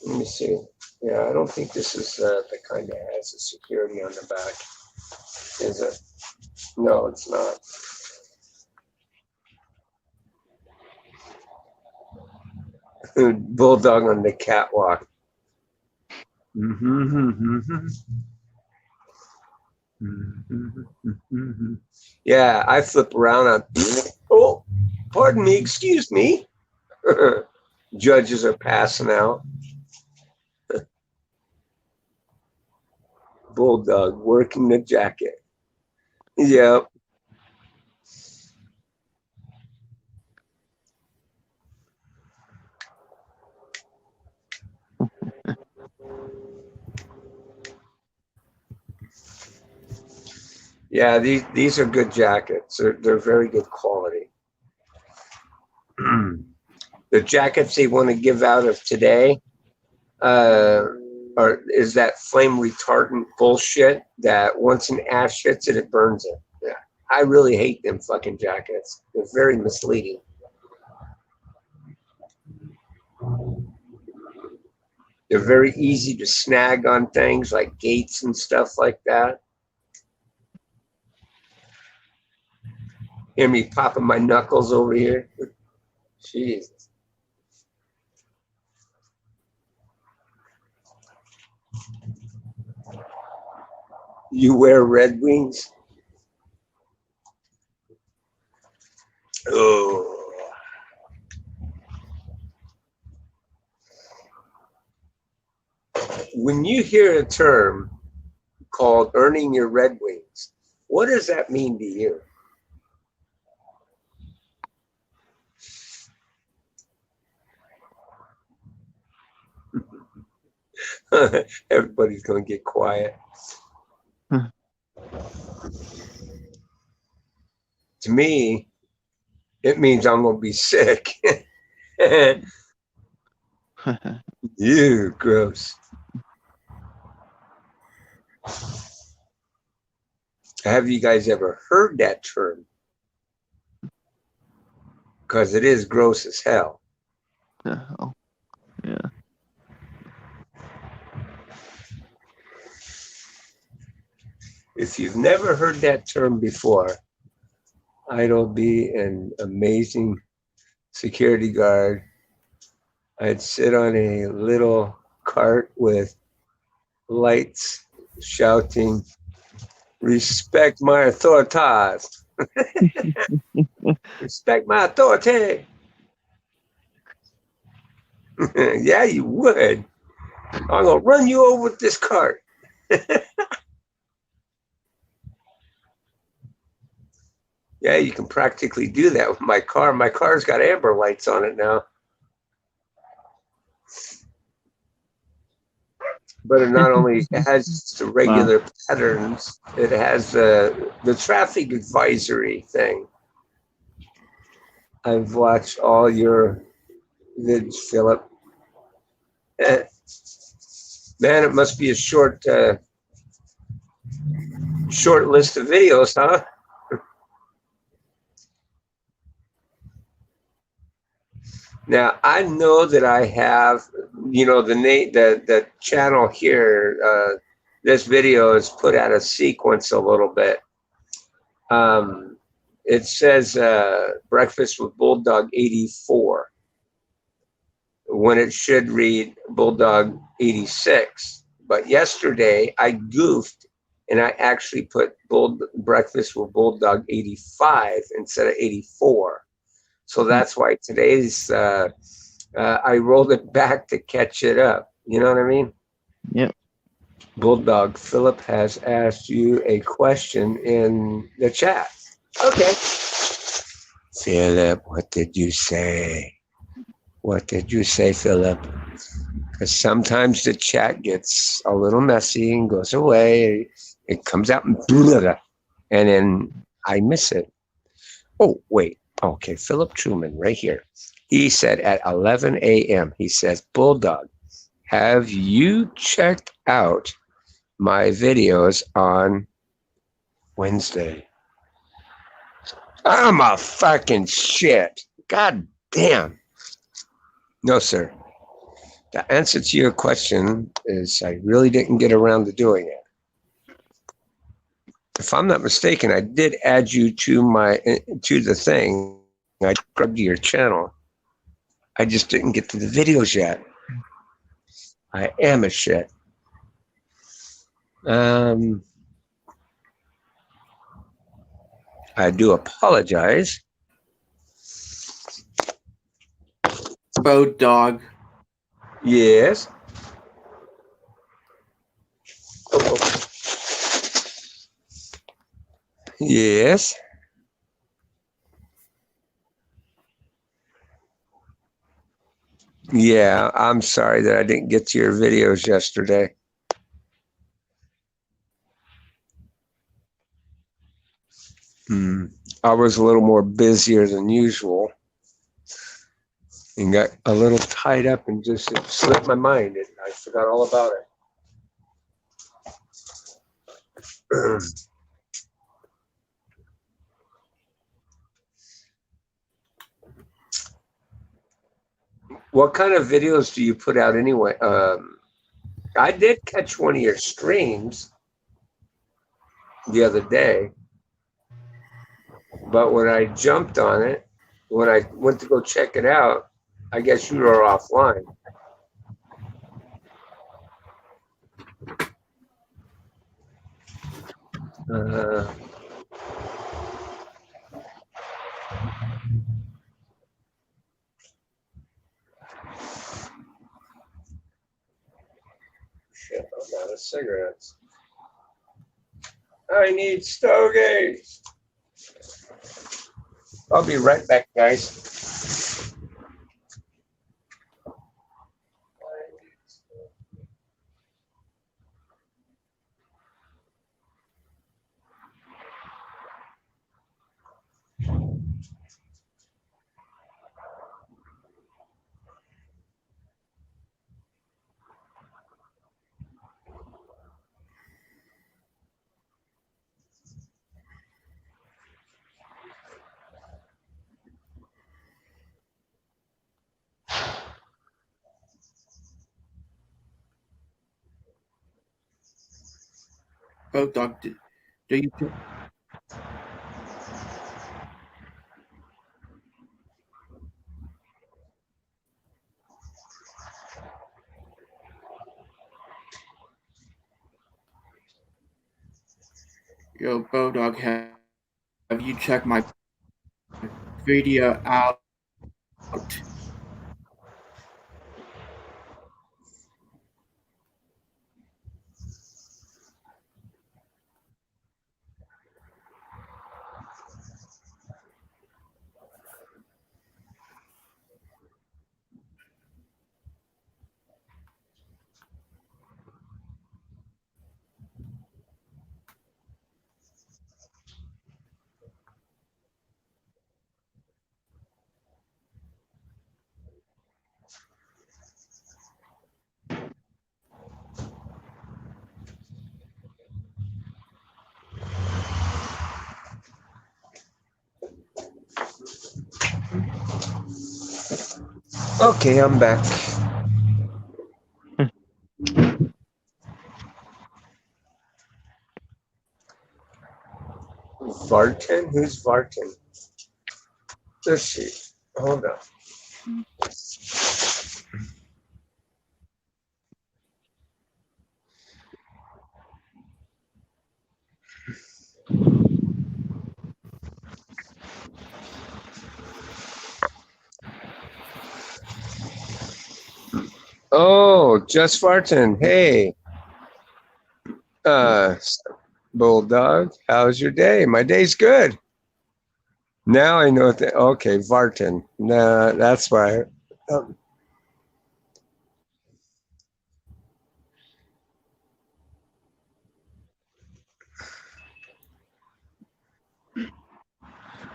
Let me see. Yeah, I don't think this is the kind that has the security on the back. Is it? No, it's not. Bulldog on the catwalk. Yeah, I flip around on. Oh, pardon me, excuse me. Judges are passing out. Bulldog working the jacket. Yep. Yeah, these are good jackets. They're very good quality. The jackets they want to give out of today is that flame retardant bullshit that once an ash hits it, it burns it. Yeah, I really hate them fucking jackets. They're very misleading. They're very easy to snag on things like gates and stuff like that. Hear me popping my knuckles over here? Jesus. You wear Red Wings? Oh. When you hear a term called earning your Red Wings, what does that mean to you? Everybody's going to get quiet. To me, it means I'm going to be sick. Ew, gross. Have you guys ever heard that term? Because it is gross as hell. Oh, yeah. If you've never heard that term before, I'd be an amazing security guard. I'd sit on a little cart with lights shouting, "Respect my authorities." Respect my authority. Yeah, you would. I'm going to run you over with this cart. Yeah, you can practically do that with my car. My car's got amber lights on it now. But it not only has the regular patterns, it has the traffic advisory thing. I've watched all your vids, Philip. Man, it must be a short list of videos, huh? Now I know that I have, the channel here. This video is put out of sequence a little bit. It says Breakfast with Bulldog 84 when it should read Bulldog 86. But yesterday I goofed and I actually put Breakfast with Bulldog 85 instead of 84. So that's why today's, I rolled it back to catch it up. You know what I mean? Yep. Bulldog, Philip has asked you a question in the chat. Okay. Philip, what did you say? What did you say, Philip? Sometimes the chat gets a little messy and goes away. It comes out and blah, and then I miss it. Oh, wait. Okay, Philip Truman right here. He said at 11 a.m., he says, Bulldog, have you checked out my videos on Wednesday? I'm a fucking shit. God damn. No, sir. The answer to your question is I really didn't get around to doing it. If I'm not mistaken, I did add you to the thing. I subscribed to your channel. I just didn't get to the videos yet. I am a shit. I do apologize. Bulldog. Yes. Yes. Yeah, I'm sorry that I didn't get to your videos yesterday. I was a little more busier than usual and got a little tied up and just it slipped my mind. I forgot all about it. What kind of videos do you put out anyway? I did catch one of your streams the other day, but when I jumped on it, when I went to go check it out, I guess you were offline. Shit, I'm out of cigarettes. I need stogies. I'll be right back, guys. Bulldog. Do you? Yo, Bulldog, have you checked my video out? Okay, I'm back. Vartan? Who's Vartan? Let's see. Hold on. Oh, just Vartan. Hey, uh, Bulldog, how's your day? My day's good. Now I know that. Okay, Vartan. Nah, that's why. Um,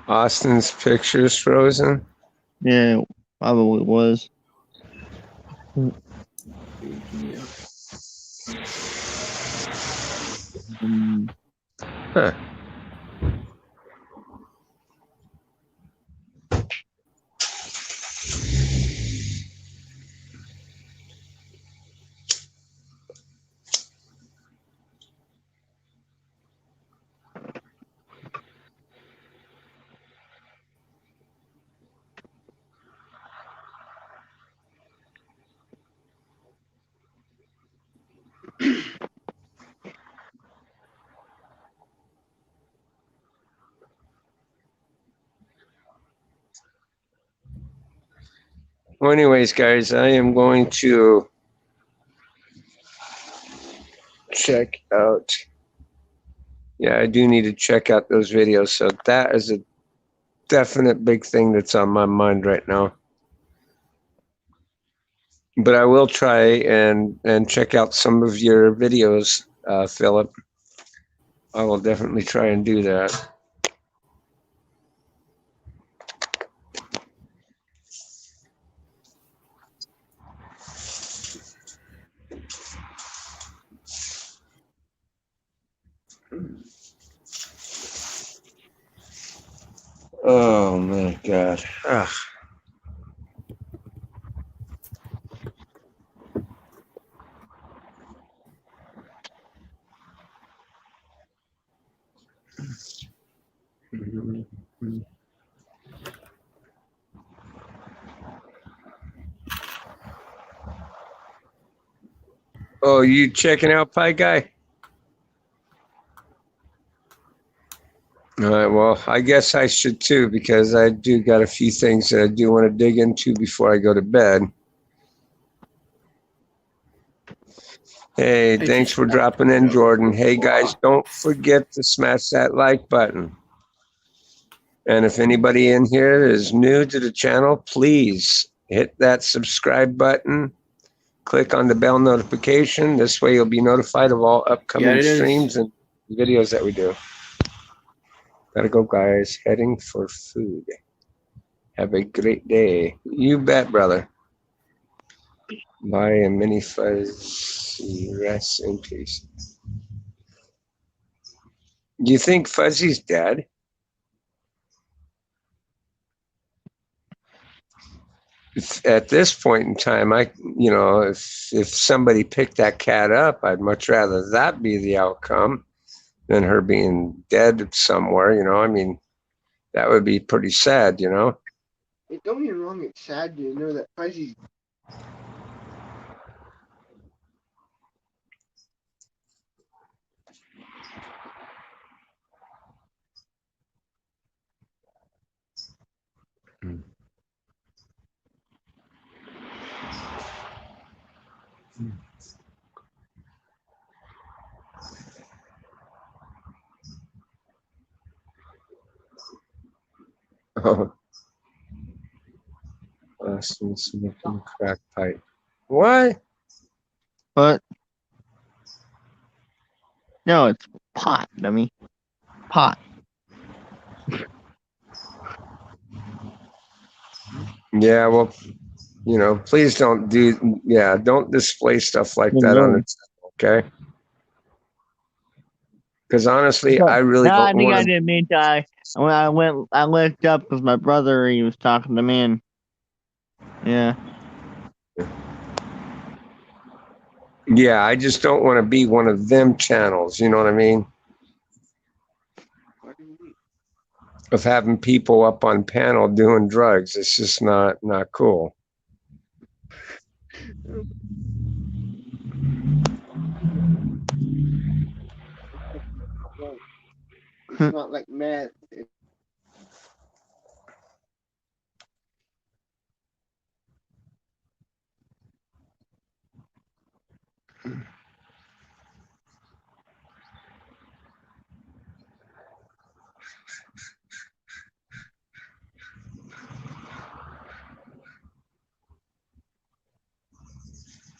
Austin's picture's frozen. Yeah, probably was. Yeah. Huh. Well, anyways, guys, I am going to check out. Yeah, I do need to check out those videos. So that is a definite big thing that's on my mind right now. But I will try and check out some of your videos, Philip. I will definitely try and do that. Oh my God. Ugh. Oh, you checking out Pie Guy? All right, well, I guess I should too, because I do got a few things that I do want to dig into before I go to bed. Hey, thanks for dropping in, Jordan. Hey, guys, don't forget to smash that like button. And if anybody in here is new to the channel, please hit that subscribe button. Click on the bell notification. This way you'll be notified of all upcoming Yeah, it is. streams and videos that we do. Gotta go, guys. Heading for food. Have a great day. You bet, brother. Buy a mini Fuzzy. Rest in peace. Do you think Fuzzy's dead? At this point in time, if somebody picked that cat up, I'd much rather that be the outcome than her being dead somewhere. I mean, that would be pretty sad. Don't get me wrong, it's sad to know that Fuzzy's Oh, Austin smoking crack pipe. What? But no, it's pot, dummy. Pot. Yeah, well, please don't don't display stuff like that on the channel, okay? Because honestly, I really No, I don't think I want to. didn't mean to. When I looked up because my brother, he was talking to me, and yeah. Yeah, I just don't want to be one of them channels. You know what I mean? Of having people up on panel doing drugs. It's just not cool. it's not like meth.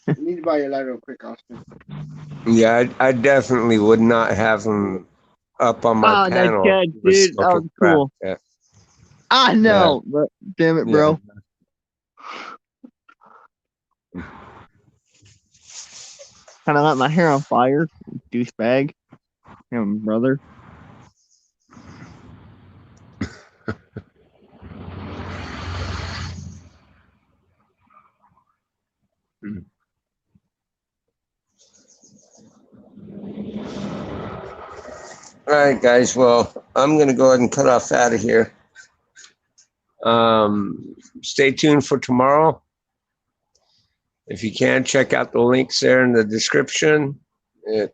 You need to buy your lighter real quick, Austin. Yeah, I definitely would not have them up on my Oh, that panel. cat, dude, that was cool. Yeah. I know, but damn it, bro. Kind of light my hair on fire, douchebag. Brother. All right, guys. Well, I'm going to go ahead and cut off out of here. Stay tuned for tomorrow. If you can, check out the links there in the description. A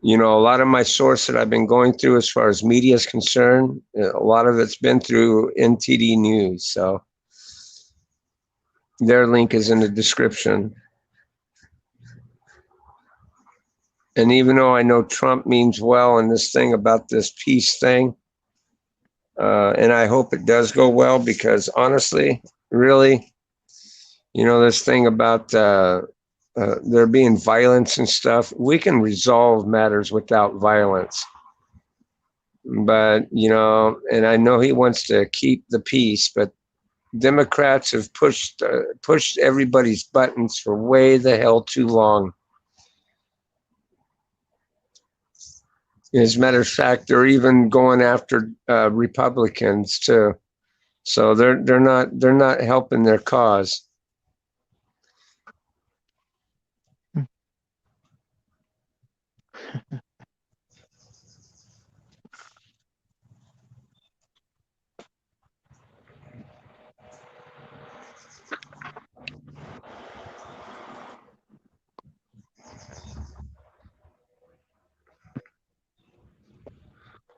lot of my source that I've been going through as far as media is concerned, a lot of it's been through NTD News. So their link is in the description. And even though I know Trump means well in this thing about this peace thing, and I hope it does go well, because honestly, really, this thing about there being violence and stuff, we can resolve matters without violence. But, and I know he wants to keep the peace, but Democrats have pushed everybody's buttons for way the hell too long. As a matter of fact, they're even going after Republicans too. So they're not helping their cause.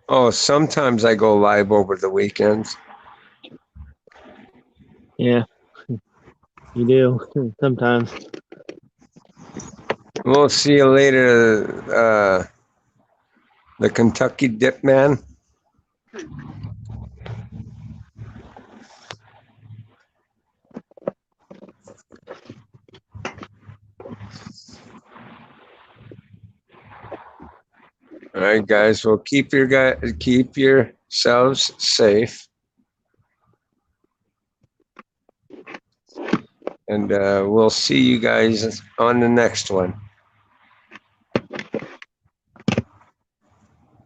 Oh, sometimes I go live over the weekends. Yeah, you do sometimes. We'll see you later, the Kentucky Dip Man. All right, guys. Well, keep yourselves safe, and we'll see you guys on the next one.